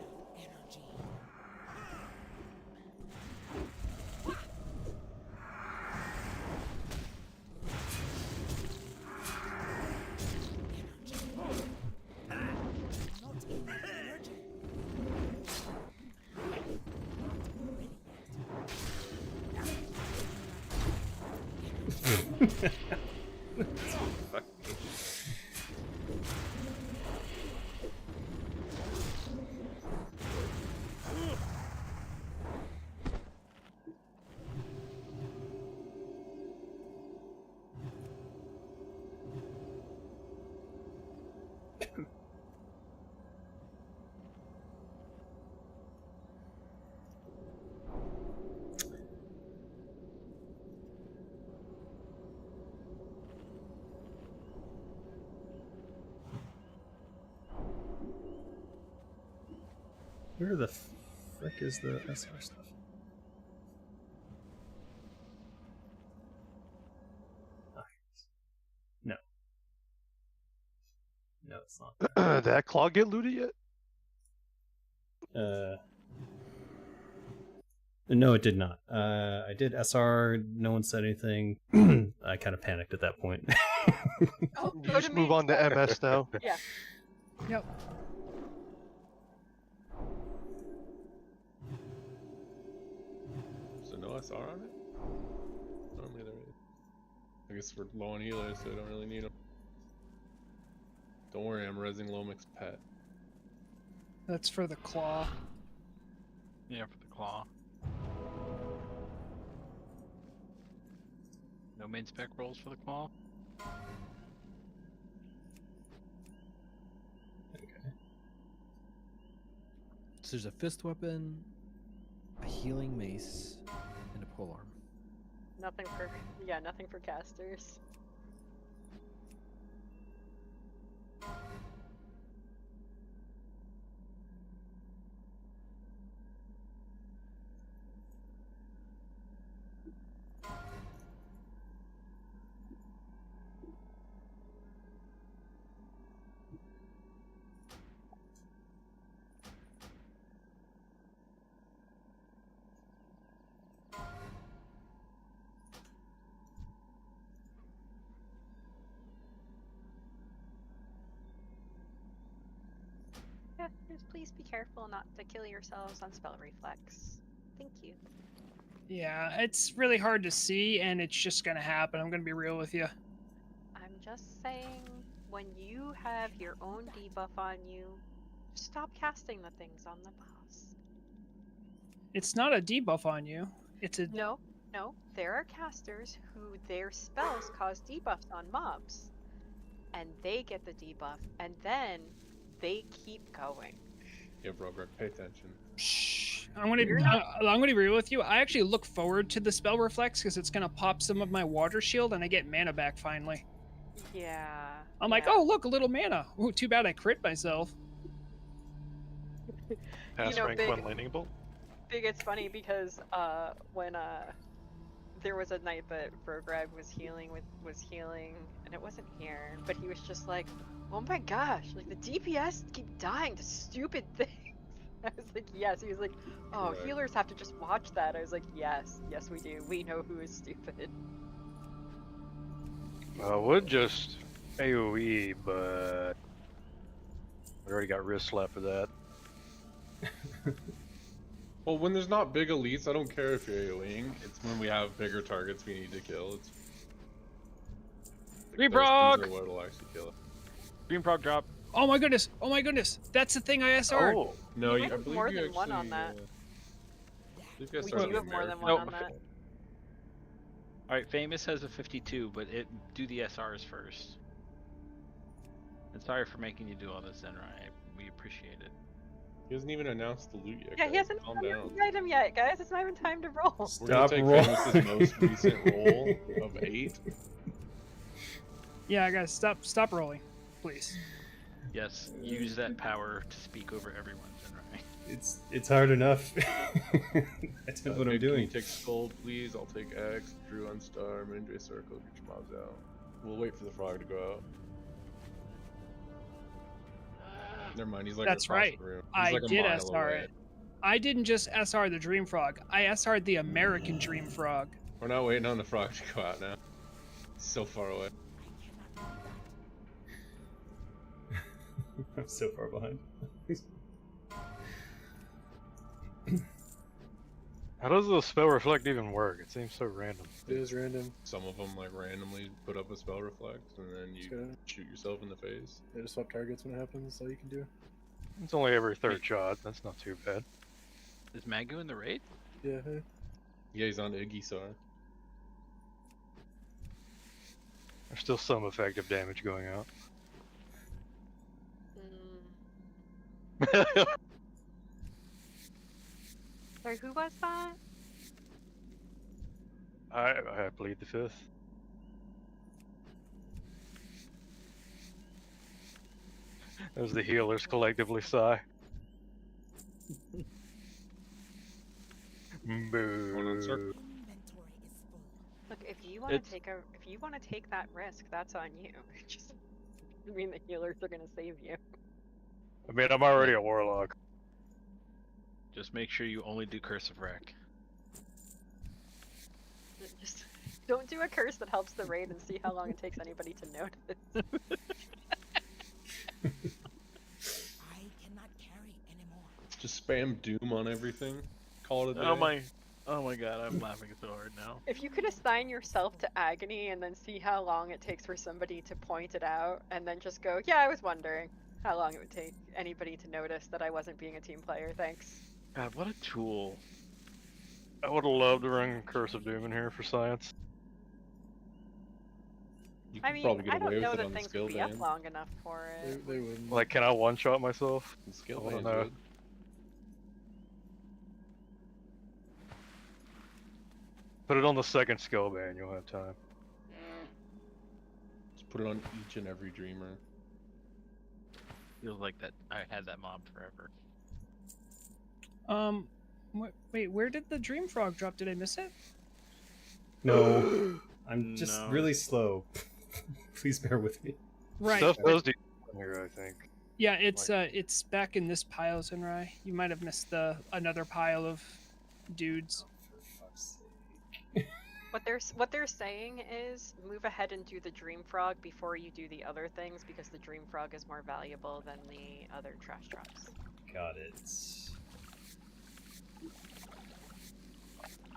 Fuck me. Where the frick is the SR stuff? Ah, no. No, it's not. That claw get looted yet? No, it did not. I did SR. No one said anything. I kind of panicked at that point. You just move on to MS now. Yeah. Yep. So no SR on it? Normally there is. I guess we're low on healers, so I don't really need them. Don't worry, I'm rezzing Lomic's pet. That's for the claw. Yeah, for the claw. No main spec rolls for the claw? So there's a fist weapon, a healing mace, and a polearm. Nothing for casters. Casters, please be careful not to kill yourselves on spell reflex. Thank you. Yeah, it's really hard to see, and it's just gonna happen. I'm gonna be real with you. I'm just saying, when you have your own debuff on you, stop casting the things on the boss. It's not a debuff on you. It's a No, there are casters who their spells cause debuffs on mobs, and they get the debuff, and then they keep going. Yeah, Brogrok, pay attention. Shh. I'm gonna be real with you. I actually look forward to the spell reflex because it's gonna pop some of my water shield, and I get mana back finally. Yeah. I'm like, oh look, a little mana. Ooh, too bad I crit myself. Pass rank Big, 1 lightning bolt. Big, it's funny because when there was a night that Brograg was healing, and it wasn't here, but he was just like, oh my gosh, like the DPS keep dying to stupid things. I was like, yes. He was like, oh, Right. healers have to just watch that. I was like, yes, we do. We know who is stupid. I would just AoE, but I already got wrist slap for that. Well, when there's not big elites, I don't care if you're AoEing. It's when we have bigger targets we need to kill. It's Green those prog! things are what'll actually kill it. Green prog drop. Oh my goodness! Oh my goodness! That's the thing I SR'd. Oh no, You I have believe more you than actually. one on that. We We do have more than one on that. Alright, Famous has a 52, but do the SRs first. And sorry for making you do all this, Zenrai. We appreciate it. He hasn't even announced the loot yet. Yeah, guys. he hasn't Calm even down. announced the item yet, guys. It's not even time to roll. We're gonna Stop take rolling. Famous's most recent roll of 8. Yeah, guys, stop rolling, please. Yes, use that power to speak over everyone, Zenrai. It's hard enough. That's what I'm Can you doing. take Skull, please? I'll take X, Drew on Star, Mindray Circle, get your mobs out. We'll wait for the frog to go out. Never mind, he's like That's across right. the room. He's I like a did mile SR away. it. I didn't just SR the Dream Frog. I SR'd the American Dream Frog. We're not waiting on the frog to go out now. He's so far away. I'm so far behind. How does the spell reflect even work? It seems so random. It is random. Some of them like randomly put up a spell reflect, and then you gotta- shoot yourself in the face. They just swap targets when it happens. That's all you can do. It's only every third shot. That's not too bad. Is Magu in the raid? Yeah. Hey. Yeah, he's on Igisar. There's still some effective damage going out. Sorry, who was that? I plead the fifth. As the healers collectively sigh. Boo. Look, if you want to take that risk, that's on you. Just I mean the healers are gonna save you. I mean, I'm already a warlock. Just make sure you only do Curse of Wreck. Just don't do a curse that helps the raid and see how long it takes anybody to notice. Just spam Doom on everything. Call it a day. Oh my god, I'm laughing so hard now. If you could assign yourself to agony and then see how long it takes for somebody to point it out, and then just go, yeah, I was wondering how long it would take anybody to notice that I wasn't being a team player, thanks. God, what a tool. I would have loved to run Curse of Doom in here for science. You I could mean, probably get I don't away know with it that on the things skill would be up ban. long enough for it. They wouldn't. Like, can I one-shot myself? The skill I wanna ban's know. good. Put it on the second skill ban, you'll have time. Just put it on each and every dreamer. Feels like that I had that mob forever. Wait, where did the Dream Frog drop? Did I miss it? No, I'm just No. really slow. Please bear with me. Right. Stuff does do here, I think. Yeah, it's back in this pile, Zenrai. You might have missed another pile of dudes. What they're saying is move ahead and do the Dream Frog before you do the other things because the Dream Frog is more valuable than the other trash drops. Got it.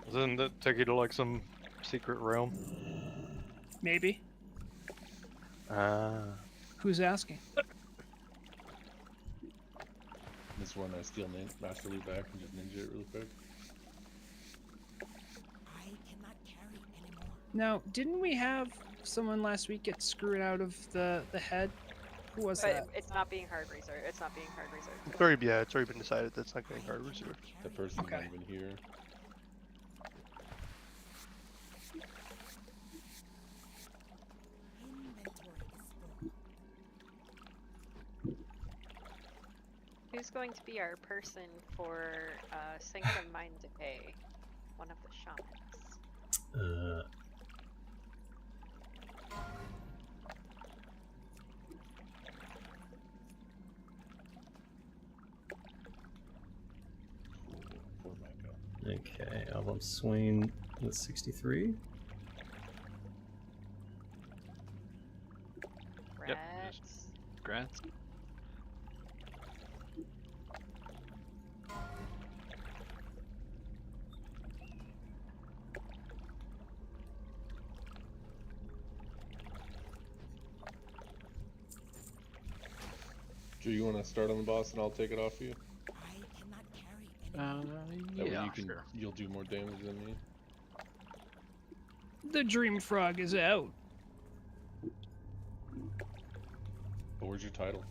Doesn't that take you to like some secret realm? Maybe. Ah. Who's asking? This is when I steal Master Loot back and just ninja it really quick. Now, didn't we have someone last week get screwed out of the head? Who was But that? it's not being hard reserved. It's not being hard reserved. It's already been decided that's not getting hard reserved. That person's Okay. not even here. Who's going to be our person for Sanctum Mind Decay? One of the shamans. Poor Micah. Okay, Album Swain with 63. Yep. Rats. Grants. Drew, you want to start on the boss and I'll take it off you? That way Yeah, you can, sure. you'll do more damage than me. The Dream Frog is out. But where's your title?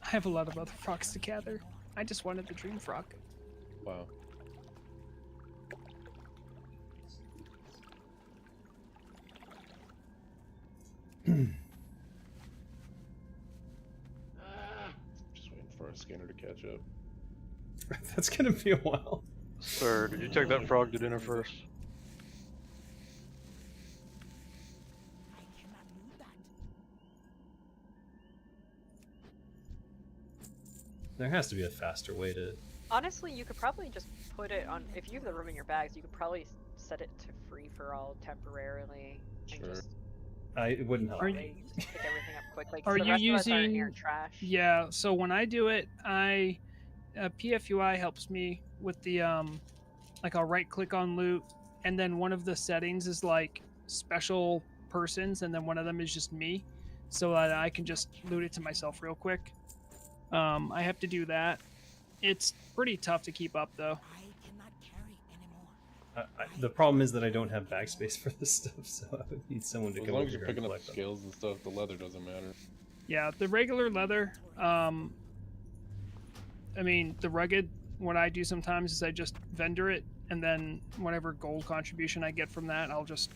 I have a lot of other frogs to gather. I just wanted the Dream Frog. Wow. Just waiting for our scanner to catch up. That's gonna be a while. Sir, did you take that frog to dinner first? There has to be a faster way to. Honestly, you could probably just put it on. If you have the room in your bags, you could probably set it to free for all temporarily. And Sure. just It wouldn't help. Are pick you- everything up quickly. 'cause Are the you rest of us aren't using? near trash. Yeah. So when I do it, I PFUI helps me with the like I'll right click on loot, and then one of the settings is like special persons, and then one of them is just me, so that I can just loot it to myself real quick. I have to do that. It's pretty tough to keep up though. The problem is that I don't have backspace for this stuff, so I would need someone to As come long over as you're here and picking up collect them. scales and stuff, the leather doesn't matter. Yeah, the regular leather. I mean, the rugged. What I do sometimes is I just vendor it, and then whatever gold contribution I get from that, I'll just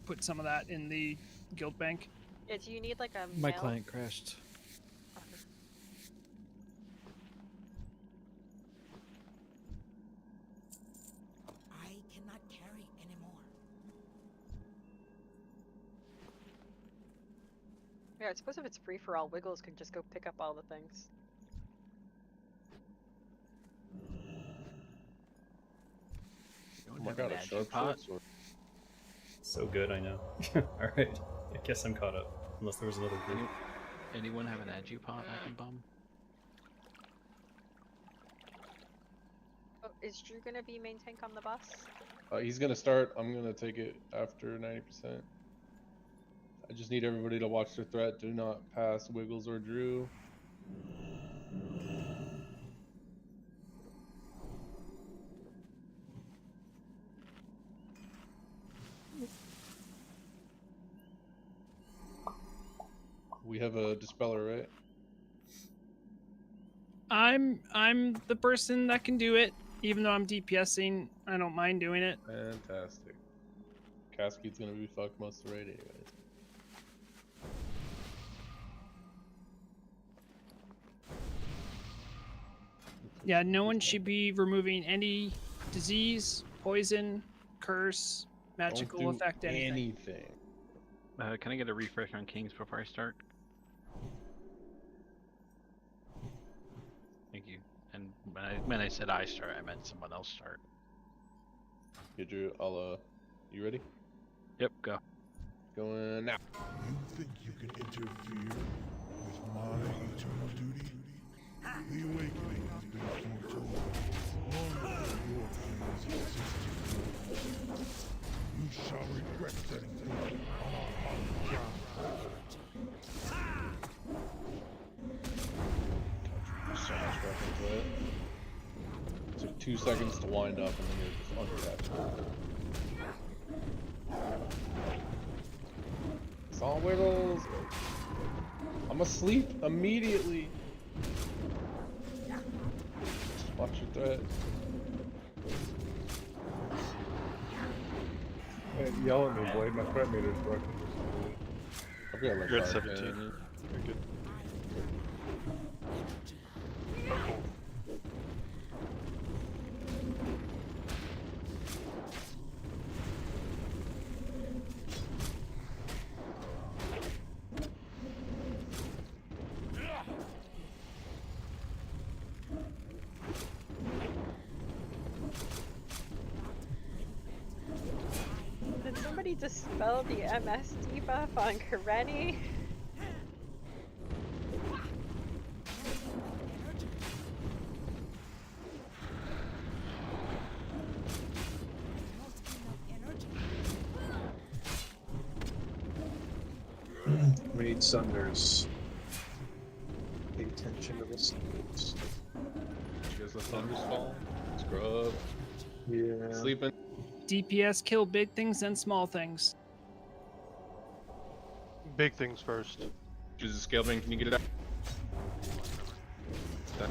put some of that in the guild bank. Yeah, do you need like a My mail? client crashed. Okay. I cannot carry anymore. Yeah, I suppose if it's free for all, Wiggles can just go pick up all the things. Oh my god, a sharp sword. So good, I know. Alright, I guess I'm caught up. Unless there was another group. Anyone have an agipot I can bum? Oh, is Drew gonna be main tank on the bus? He's gonna start. I'm gonna take it after 90%. I just need everybody to watch their threat. Do not pass Wiggles or Drew. We have a dispeller, right? I'm the person that can do it, even though I'm DPSing. I don't mind doing it. Fantastic. Caskeet's gonna be fucked most of the raid anyways. Yeah, no one should be removing any disease, poison, curse, magical Don't do effect, anything. anything. Can I get a refresh on Kings before I start? Thank you. And when I said I start, I meant someone else start. Okay, Drew, you ready? Yep, go. Going now. You think you can interfere with my eternal duty? The awakening has been foretold long before your plans existed. You shall regret setting foot on our hallowed ground. So much back into it. Took 2 seconds to wind up and then you're just untapped. It's all Wiggles! I'm asleep immediately! Just watch your threat. Hey, yell at me, Blade. My threat meter's broken. I've got like You're at 5K 17. in it. You're good. Did somebody dispel the MS debuff on Kareni? We need Sunders. Pay attention to the Sunders. You guys let thunders fall? Scrub. Yeah. Sleeping. DPS kill big things and small things. Big things first. Use the scale bank, can you get it out? Done.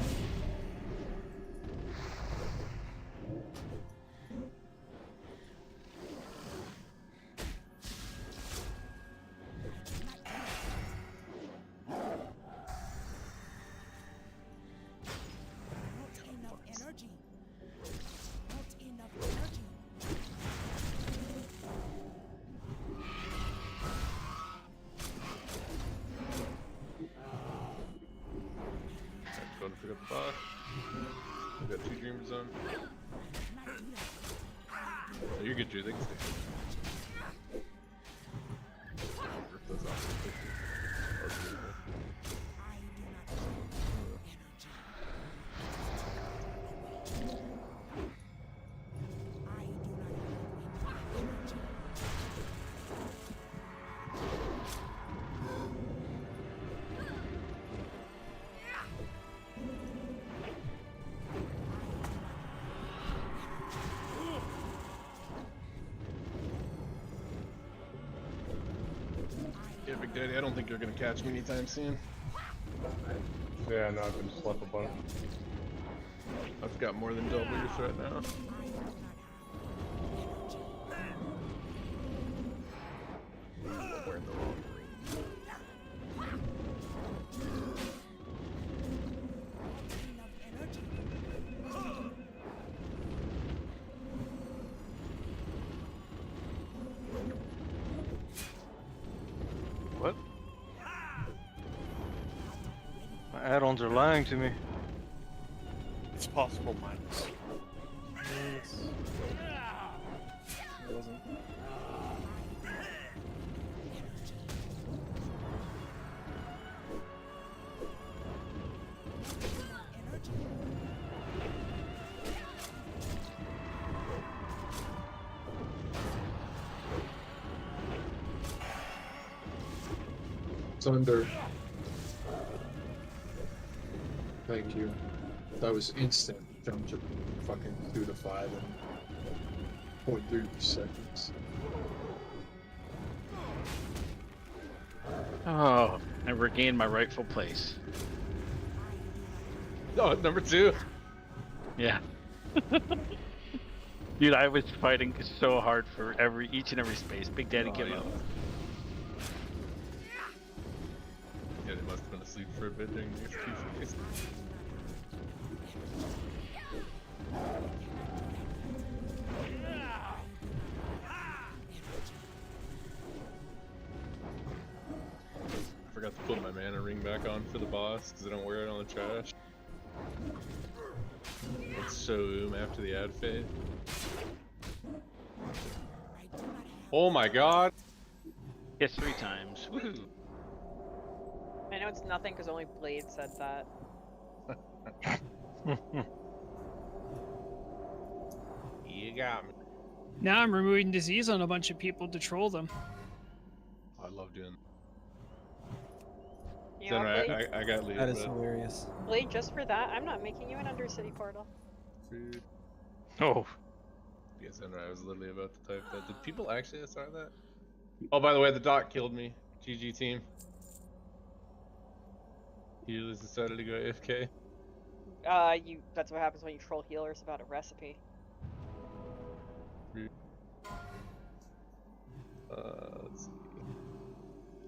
Go to pick up the box. We've got 2 dreamers on. Oh, you're good, Drew. They can stay. Rip those off real quick. That was beautiful. Big Daddy. I don't think you're gonna catch me anytime soon. Yeah, no, I can just slap a bunch. I've got more than double your threat now. We're in the wrong room. What? My add-ons are lying to me. It's possible minus. It wasn't. It's under. Thank you. That was instant. Jumped to fucking 2 to 5 in 0.3 seconds. Oh, I regained my rightful place. Oh, number 2. Yeah. Dude, I was fighting so hard for each and every space. Big Daddy, give up. Yeah, they must have been asleep for a bit during the execution phase. I forgot to put my mana ring back on for the boss because I don't wear it on the trash. It's so after the ad phase. Oh my god! Yes, 3 times. Woohoo! I know it's nothing because only Blade said that. You got me. Now I'm removing disease on a bunch of people to troll them. I love doing. You know, Then Blade, I got leave. That is hilarious. Blade, just for that, I'm not making you an Undercity portal. Dude. Oh. Yes, I was literally about to type that. Did people actually SR that? Oh, by the way, the doc killed me. GG team. Healers decided to go AFK. That's what happens when you troll healers about a recipe. Let's see.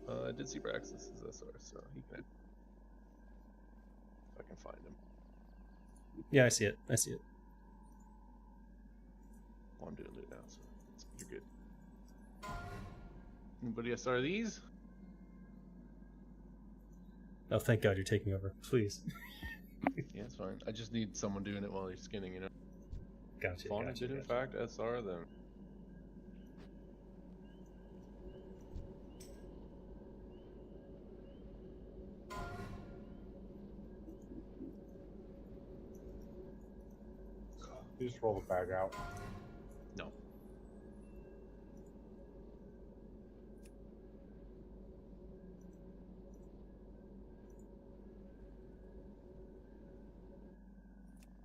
I did see Braxis as SR, so he can. If I can find him. Yeah, I see it. I see it. Well, I'm doing it now, so you're good. Anybody SR these? Oh, thank God you're taking over. Please. Yeah, it's fine. I just need someone doing it while you're skinning, you know? Gotcha. Fauna did in fact SR them. You just roll the bag out. No.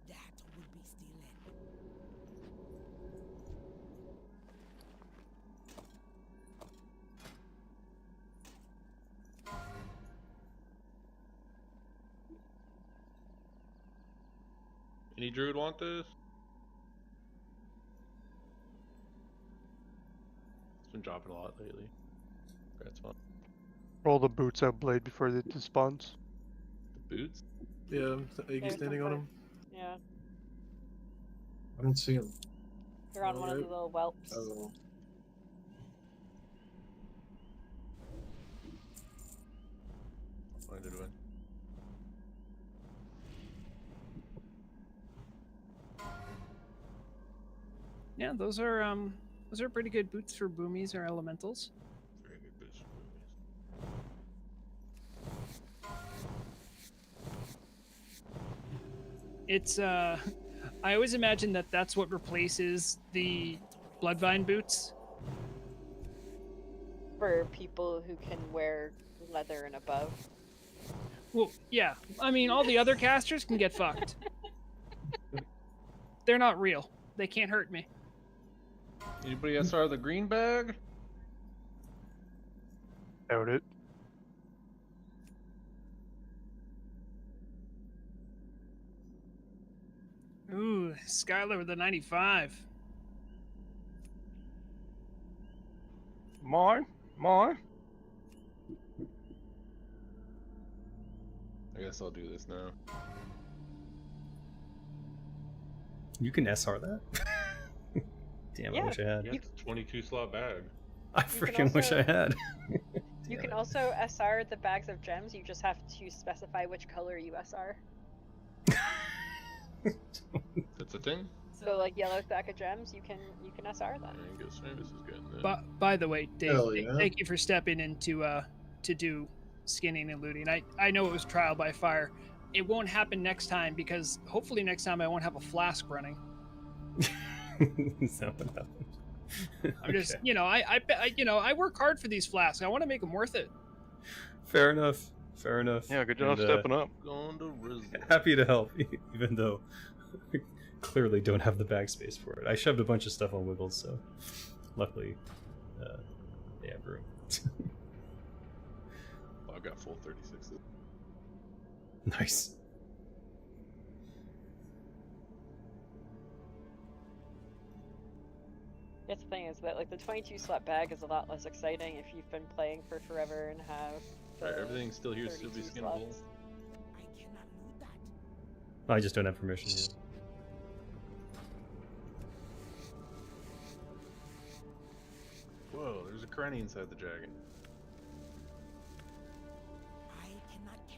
That would be stealing. Any druid want this? It's been dropping a lot lately. That's fun. Roll the boots out, Blade, before it despawns. The boots? Yeah, are you There's standing some on for- him? Yeah, I don't see him. they're on one of the Alright. little whelps. Oh. I'll find it when. Yeah, those are pretty good boots for boomies or elementals. Very good boots for movies. It's I always imagine that that's what replaces the Bloodvine boots. For people who can wear leather and above. Well, yeah. I mean, all the other casters can get fucked. They're not real. They can't hurt me. Anybody SR the green bag? Doubt it. Ooh, Skylar with the 95. Mine? I guess I'll do this now. You can SR that? Damn, I wish I had. Yeah, it's a 22 slot bag. I freaking wish I had. You can also SR the bags of gems. You just have to specify which color you SR. That's a thing? So like yellow stack of gems, you can SR them. I guess Travis is getting that. But by the way, Dave, Hell yeah. thank you for stepping in to do skinning and looting. I know it was trial by fire. It won't happen next time because hopefully next time I won't have a flask running. Is that what happened? I'm just, I work hard for these flasks. I want to make them worth it. Fair enough. Fair enough. Yeah, good job And, stepping up. Going to Rizzle. Happy to help, even though I clearly don't have the bag space for it. I shoved a bunch of stuff on Wiggles, so luckily they have room. Oh, I've got full 36s. Nice. That's the thing is that like the 22 slot bag is a lot less exciting if you've been playing for forever and have. Right, everything still here is still be 32 skinnable. slots. I just don't have permission yet. Whoa, there's a cranny inside the dragon.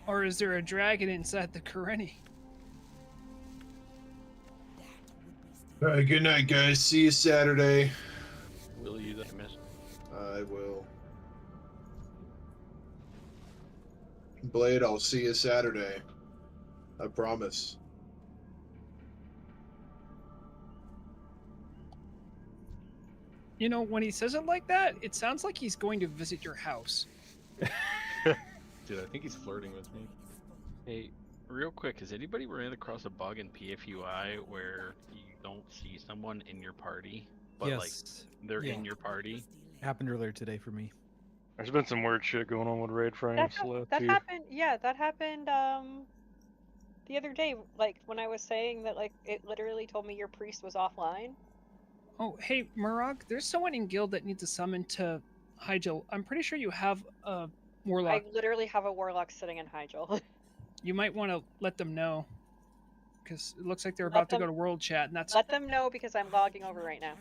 Or is there a dragon inside the Karenni? All right, good night, guys. See you Saturday. Will you that miss? I will. Blade, I'll see you Saturday. I promise. You know, when he says it like that, it sounds like he's going to visit your house. Dude, I think he's flirting with me. Hey, real quick, has anybody ran across a bug in PFUI where you don't see someone in your party, but like Yes. they're Yeah. in your party? Happened earlier today for me. There's been some weird shit going on with raid frames. That happened. Yeah, that happened. The other day, like when I was saying that, like it literally told me your priest was offline. Oh, hey, Murag, there's someone in guild that needs a summon to Hyjal. I'm pretty sure you have a warlock. I literally have a warlock sitting in Hyjal. You might want to let them know. Because it looks like they're Let about to them- go to world chat, and that's... Let them know because I'm logging over right now.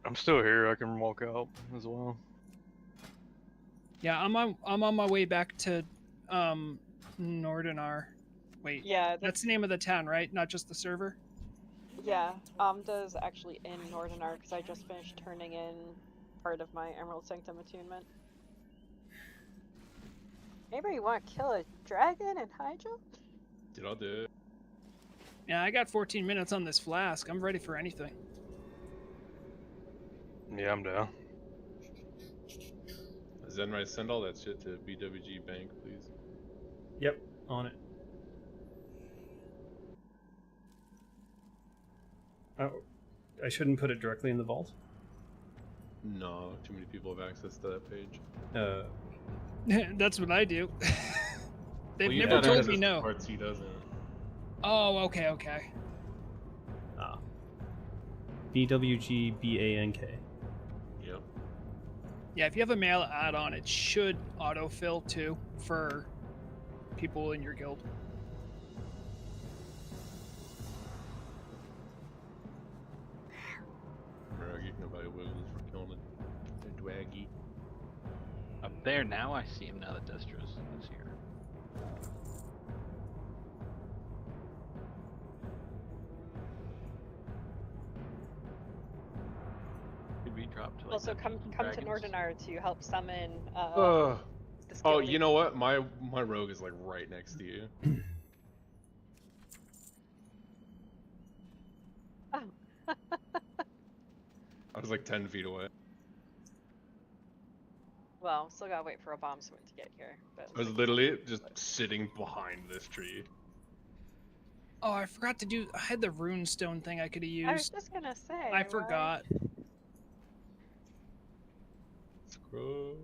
I'm still here. I can walk out as well. Yeah, I'm on my way back to Nordinar. Wait, Yeah, that's the name of the town, right? Not just the server? Yeah, Amda's actually in Northern Arc because I just finished turning in part of my Emerald Sanctum attunement. Anybody want to kill a dragon in Hyjal? Dude, I'll do it. Yeah, I got 14 minutes on this flask. I'm ready for anything. Yeah, I'm down. Zenrise, send all that shit to BWG Bank, please. Yep, on it. Oh, I shouldn't put it directly in the vault? No, too many people have access to that page. That's what I do. They've Well, you never have told access me to no. Parts he doesn't. Oh, okay. Ah. BWGBANK. Yep. Yeah, if you have a mail add-on, it should autofill too for people in your guild. Remember, you can buy Wiggles for killing a dwaggy. Up there now, I see him now that Destros is here. Could we drop to like Also, come to dragons? Nordinar to help summon. Oh, the oh, skeleton. you know what? My rogue is like right next to you. Oh. I was like 10 feet away. Well, still gotta wait for a bomb swing to get here. But I was literally just sitting behind this tree. Oh, I forgot to do. I had the rune stone thing I could have used. I was just gonna say. I forgot. Scrub.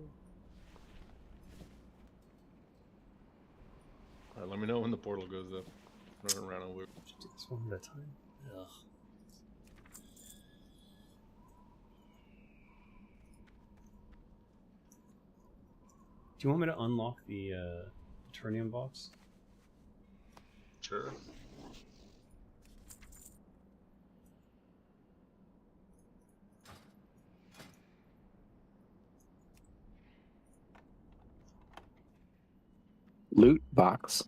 Alright, let me know when the portal goes up. running around on weird. Should do this one at a time. Ugh. Do you want me to unlock the Eternium box? Sure. Loot box.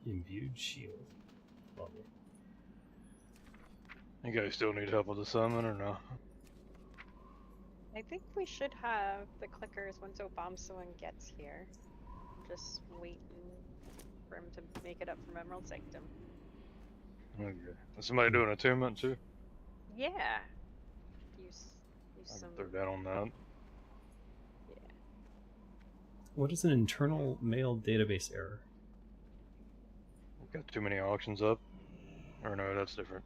Imbued shield. Lovely. You guys still need help with the summon or no? I think we should have the clickers once Obamsoin gets here. Just waiting for him to make it up from Emerald Sanctum. Okay. Is somebody doing attunement too? Yeah. Use I can some. throw down on that. Yeah. What is an internal mail database error? Got too many auctions up. Or no, that's different.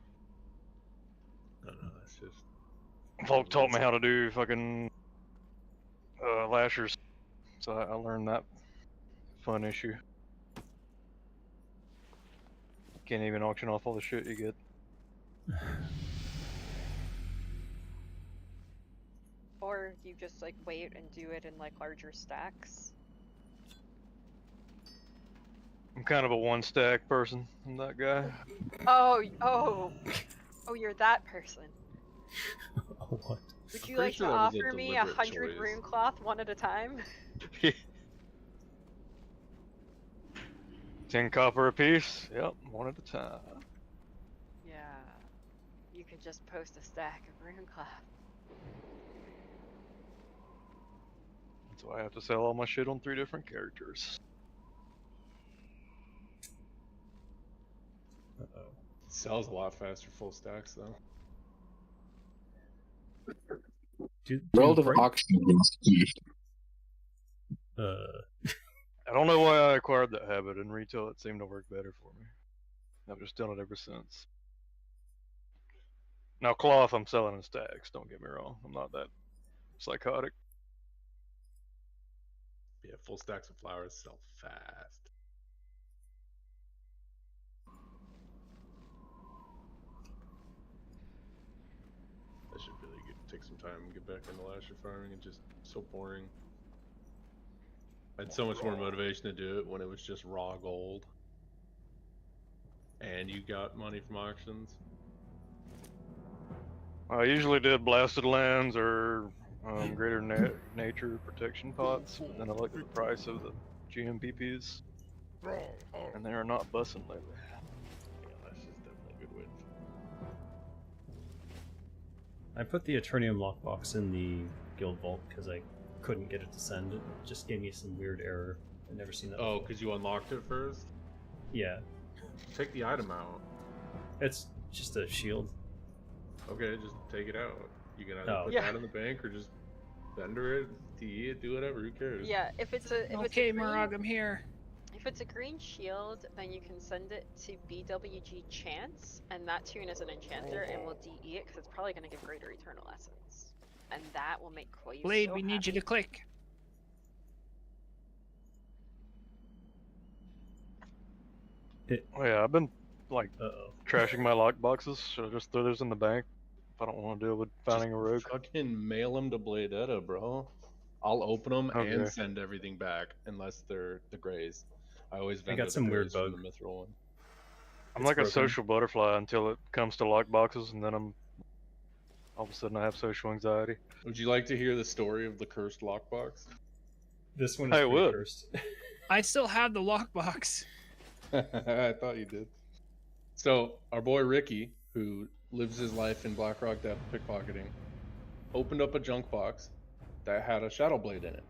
No, that's just. Folk taught me how to do fucking lashers, so I learned that fun issue. Can't even auction off all the shit you get. Or you just like wait and do it in like larger stacks. I'm kind of a one stack person. I'm that guy. Oh, you're that person. What? Would you like to offer me 100 rune cloth one at a time? 10 copper a piece. Yep, one at a time. Yeah. You could just post a stack of rune cloth. That's why I have to sell all my shit on 3 different characters. Uh-oh. Sells a lot faster full stacks though. World of auctions. I don't know why I acquired that habit. In retail, it seemed to work better for me. I've just done it ever since. Now, cloth I'm selling in stacks, don't get me wrong. I'm not that psychotic. Yeah, full stacks of flowers sell fast. I should really take some time and get back into lasher farming. It's just so boring. I had so much more motivation to do it when it was just raw gold. And you got money from auctions. I usually did blasted lands or greater nature protection pots. Then I looked at the price of the GMPPs. And they are not bussing lately. Yeah, that's just definitely a good win. I put the Eternium lockbox in the guild vault because I couldn't get it to send. It just gave me some weird error. I've never seen that. Oh, because you unlocked it first? Yeah. Take the item out. It's just a shield. Okay, just take it out. You can either put that in the bank or just vendor it, TE it, do whatever. Who cares? Yeah, if it's a Okay, green, Murag, I'm here. If it's a green shield, then you can send it to BWG Chance, and that tune is an enchanter, and will DE it because it's probably going to give greater eternal essence, and that will make Quave Blade, so we need you happy. to click. Oh yeah, I've been like trashing my lock boxes. Should I just throw those in the bank if I don't want to deal with finding a rogue? Fucking mail them to Bladetta, bro. I'll open them and Okay. send everything back unless they're the grays. I always I vendor got some the weird grays from bug. the mithril one. I'm It's like a broken. social butterfly until it comes to lock boxes, and then all of a sudden I have social anxiety. Would you like to hear the story of the cursed lockbox? This one is I pretty would. cursed. I still have the lockbox. I thought you did. So our boy Ricky, who lives his life in Blackrock Depth pickpocketing, opened up a junk box that had a shadow blade in it.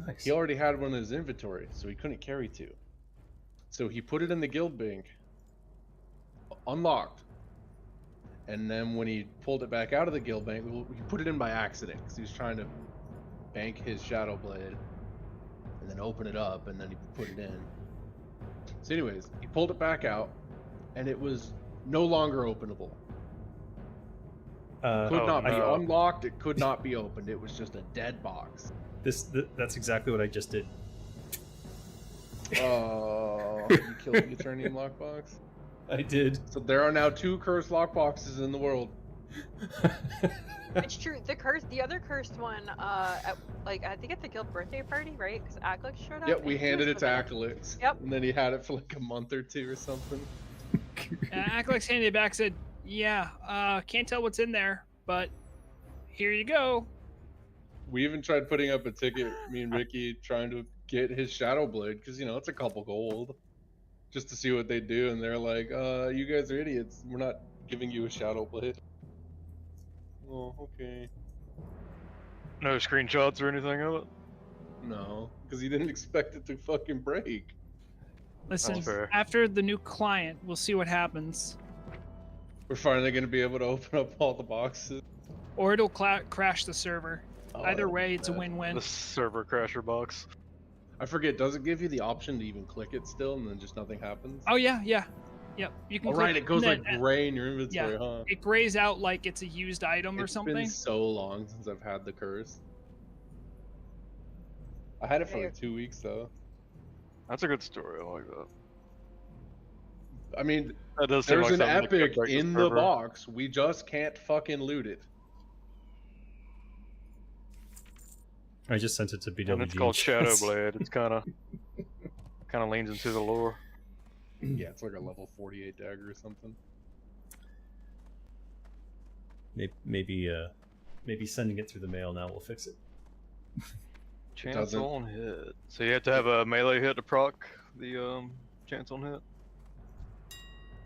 Nice. He already had one in his inventory, so he couldn't carry 2. So he put it in the guild bank, unlocked, and then when he pulled it back out of the guild bank, he put it in by accident because he was trying to bank his shadow blade and then open it up, and then he put it in. So anyways, he pulled it back out, and it was no longer openable. Could not be unlocked. It could not be opened. It was just a dead box. That's exactly what I just did. Oh. You killed the Eternium lockbox? I did. So there are now 2 cursed lockboxes in the world. It's true. The other cursed one, I think at the guild birthday party, right? Because Aglix showed up. Yep, we and he handed was it to living Akalix. Yep. And then he had it for like a month or 2 or something. Aklix handed it back, said, "Yeah, can't tell what's in there, but here you go." We even tried putting up a ticket, me and Ricky, trying to get his Shadow Blade, because, it's a couple gold, just to see what they do, and they're like, you guys are idiots. We're not giving you a Shadow Blade. Oh, okay. No screenshots or anything of it? No, because he didn't expect it to fucking break. Listen, fair. after the new client, we'll see what happens. We're finally going to be able to open up all the boxes. Or it'll crash the server. Oh, Either that'll way, be it's a bad. win-win. The server crasher box. I forget, does it give you the option to even click it still and then just nothing happens? Oh yeah. Yep. You can. Oh, click right, it goes and like then- gray in your inventory, yeah, huh? it grays out like it's a used item or It's something. been so long since I've had the curse. I had it for like 2 weeks though. That's a good story. I like that. I mean, That does seem there's like an something that could epic break the in the server. box. We just can't fucking loot it. I just sent it to BWG. And it's called Shadow Blade. It's kind of leans into the lore. Yeah, it's like a level 48 dagger or something. Maybe sending it through the mail now will fix it. Chance on hit. So you have to have a melee hit to proc the chance on hit.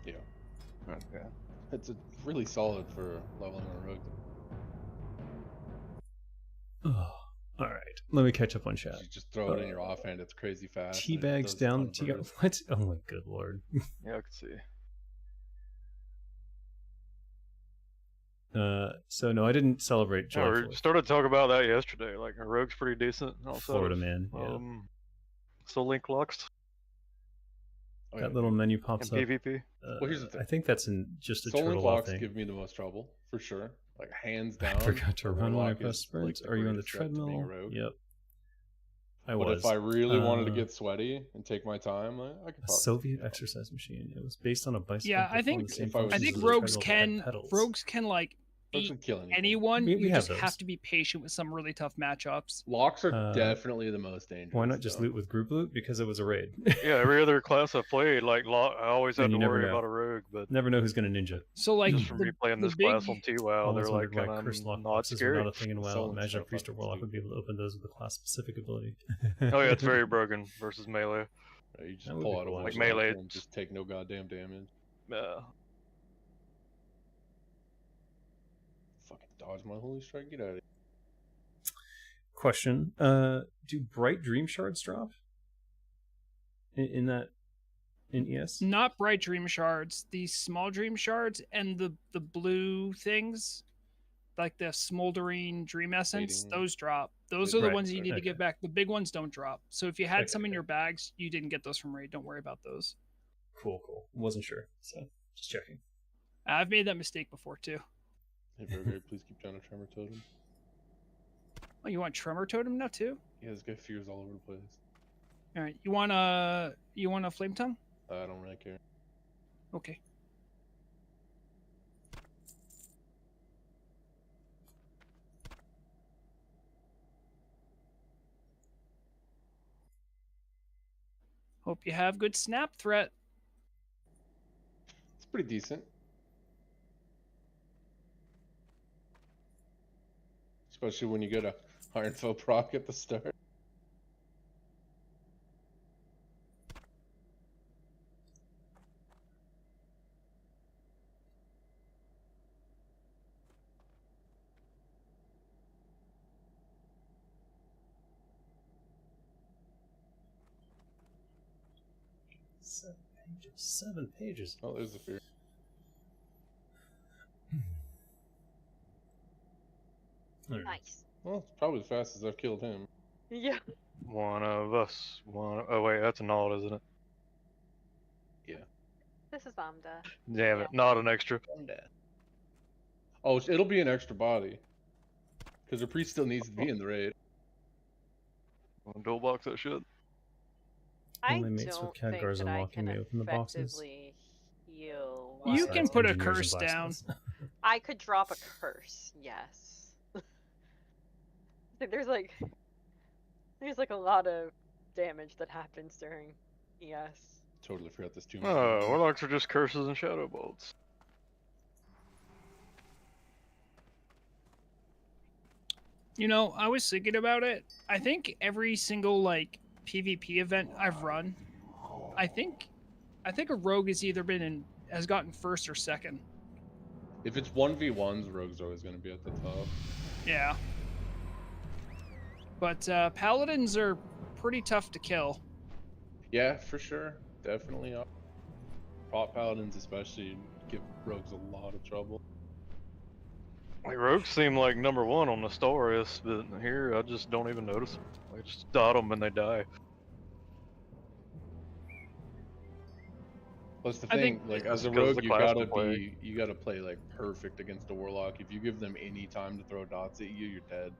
Yeah. Okay. It's really solid for leveling on a rogue. All right, let me catch up on chat. You just throw it in your offhand. It's crazy fast. Tea and it bags does a down. ton of Tea burst. what? Oh my good lord. Yeah, I can see. So no, I didn't celebrate Yeah, July we 4th. started to talk about that yesterday. Like, our rogue's pretty decent. Also, Florida man, yeah. Still link locks. Oh, That little menu pops in up. PvP. Well, here's the thing. I think that's just a Soul Link turtle law locks thing. give me the most trouble, for sure. Like, hands down. I forgot to a run when I warlock press is, sprint. like, the Are you on the greatest threat to being a treadmill? rogue. Yep. But if I really wanted to get sweaty and take my time, I could A probably. Soviet exercise machine. It was based on a bicycle. Yeah, I performing think the same if I was I functions think as a rogues treadmill but had can pedals. like Rogues eat would kill anything. anyone. We you have just those. have to be patient with some really tough matchups. Locks are definitely the most dangerous. Why not just though. loot with group loot? Because it was a raid. Yeah, every other class I played, like, I always had And to you never worry know. about a rogue, but Never know who's gonna ninja. So like just from replaying this class on TWoW, Always they're like, wondered why I'm cursed not lockboxes were scared. not a thing in WoW. Someone's Imagine a so priest or fucking warlock would be able to open those with a class specific ability. Oh yeah, it's very broken versus melee. You just That would pull be out a cool, one Like shot melee, and just take no goddamn damage. Fucking dodge my holy strike. Get out of here. Question: do bright dream shards drop in ES? Not bright dream shards, the small dream shards and the blue things, like the smoldering dream essence, Fading. those drop. Those are the Right, ones you need to okay. get back. The big ones don't drop. So if you had Okay, some in okay. your bags, you didn't get those from raid. Don't worry about those. Cool. Wasn't sure, so just checking. I've made that mistake before too. Hey, Burger, please keep down a tremor totem. Oh, you want tremor totem now too? Yeah, this guy fears all over the place. All right, you want a flame tongue? I don't really care. Okay. Hope you have good snap threat. It's pretty decent. Especially when you get a Iron Foe proc at the start. Seven pages. Oh, there's the fear. Nice. Well, it's probably the fastest I've killed him. Yeah. One of us. Oh wait, that's a nod, isn't it? Yeah. This is Amda. Damn it, not an extra. I'm dead. Oh, it'll be an extra body. Because the priest still needs to be in the raid. Wanna dual box that shit? I my mates with don't think Khadgar's that I unlocking can me open the boxes. effectively heal. You while can put a engineers and curse down. blacksmiths. I could drop a curse, yes. There's like a lot of damage that happens during ES. Totally forgot this tomb. Oh, warlocks are just curses and shadow bolts. You know, I was thinking about it. I think every single like PvP event I've run, I think a rogue has either has gotten first or second. If it's 1v1s, rogue's always going to be at the top. Yeah. But paladins are pretty tough to kill. Yeah, for sure. Definitely. Prop paladins especially give rogues a lot of trouble. Like, rogues seem like number one on the Stories, but here I just don't even notice them. I just dot them and they die. Plus the I thing, think- like as a Because rogue, the you class gotta to play. play like perfect against a warlock. If you give them any time to throw dots at you, you're dead.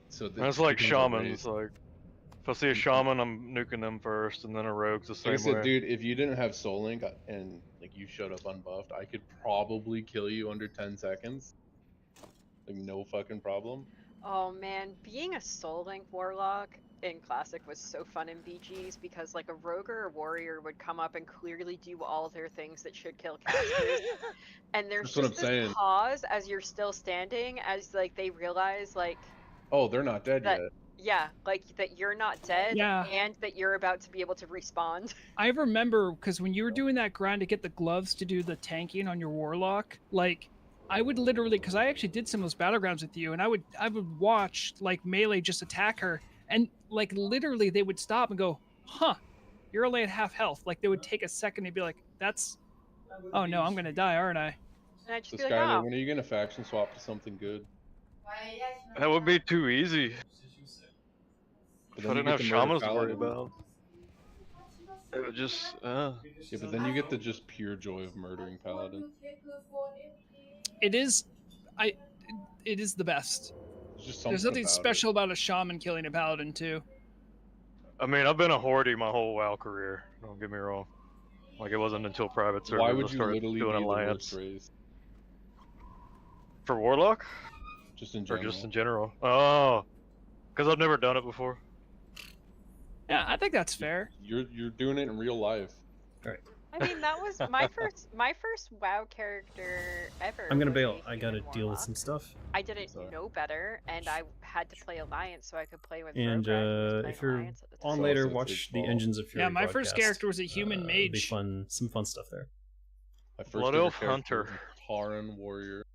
So And it's like becomes a shamans. race. Like, if I see a shaman, I'm nuking them first, and then a rogue's the Like I same said, way. dude, if you didn't have Soul Link and like you showed up unbuffed, I could probably kill you under 10 seconds. Like no fucking problem. Oh man, being a Soul Link Warlock in Classic was so fun in BGs because like a rogue or a warrior would come up and clearly do all their things that should kill casters. And there's That's what I'm just this saying. pause as you're still standing as like they realize like Oh, they're not dead that yet. yeah, like that you're not dead Yeah. and that you're about to be able to respawn. I remember because when you were doing that grind to get the gloves to do the tanking on your warlock, like I would literally, because I actually did some of those battlegrounds with you, and I would watch like melee just attack her, and like literally they would stop and go, "Huh, you're only at half health." Like they would take a second and be like, "That's, oh no, I'm gonna die, aren't I?" And I'd just So be like, Skylar, oh. when are you gonna faction swap to something good? That would be too easy. But If I then you didn't get have to murder shamans to worry paladins. about. It would just, Yeah, but then you get the just pure joy of murdering paladins. It is, it is the best. There's There's something something about special about a shaman killing a paladin too. I mean, I've been a horde my whole WoW career. Don't get me wrong. Like, it wasn't until private it. servers Why I would you started literally doing be the alliance. worst race? For Warlock? Just in Or general. just in general? Oh, because I've never done it before. Yeah, I think that's fair. You're doing it in real life. Right. I mean, that was my first WoW character ever. I'm gonna was bail. a I gotta human deal with warlock. some stuff. I didn't know better, and I had to play Alliance so I could play with And Rograd, who was playing if you're Alliance at the time. on later, watch the Engines of Fury. Yeah, my first broadcast. character was a human It'll be mage. fun, some fun stuff there. My first Blood ever Elf character Hunter. was a Tauren warrior.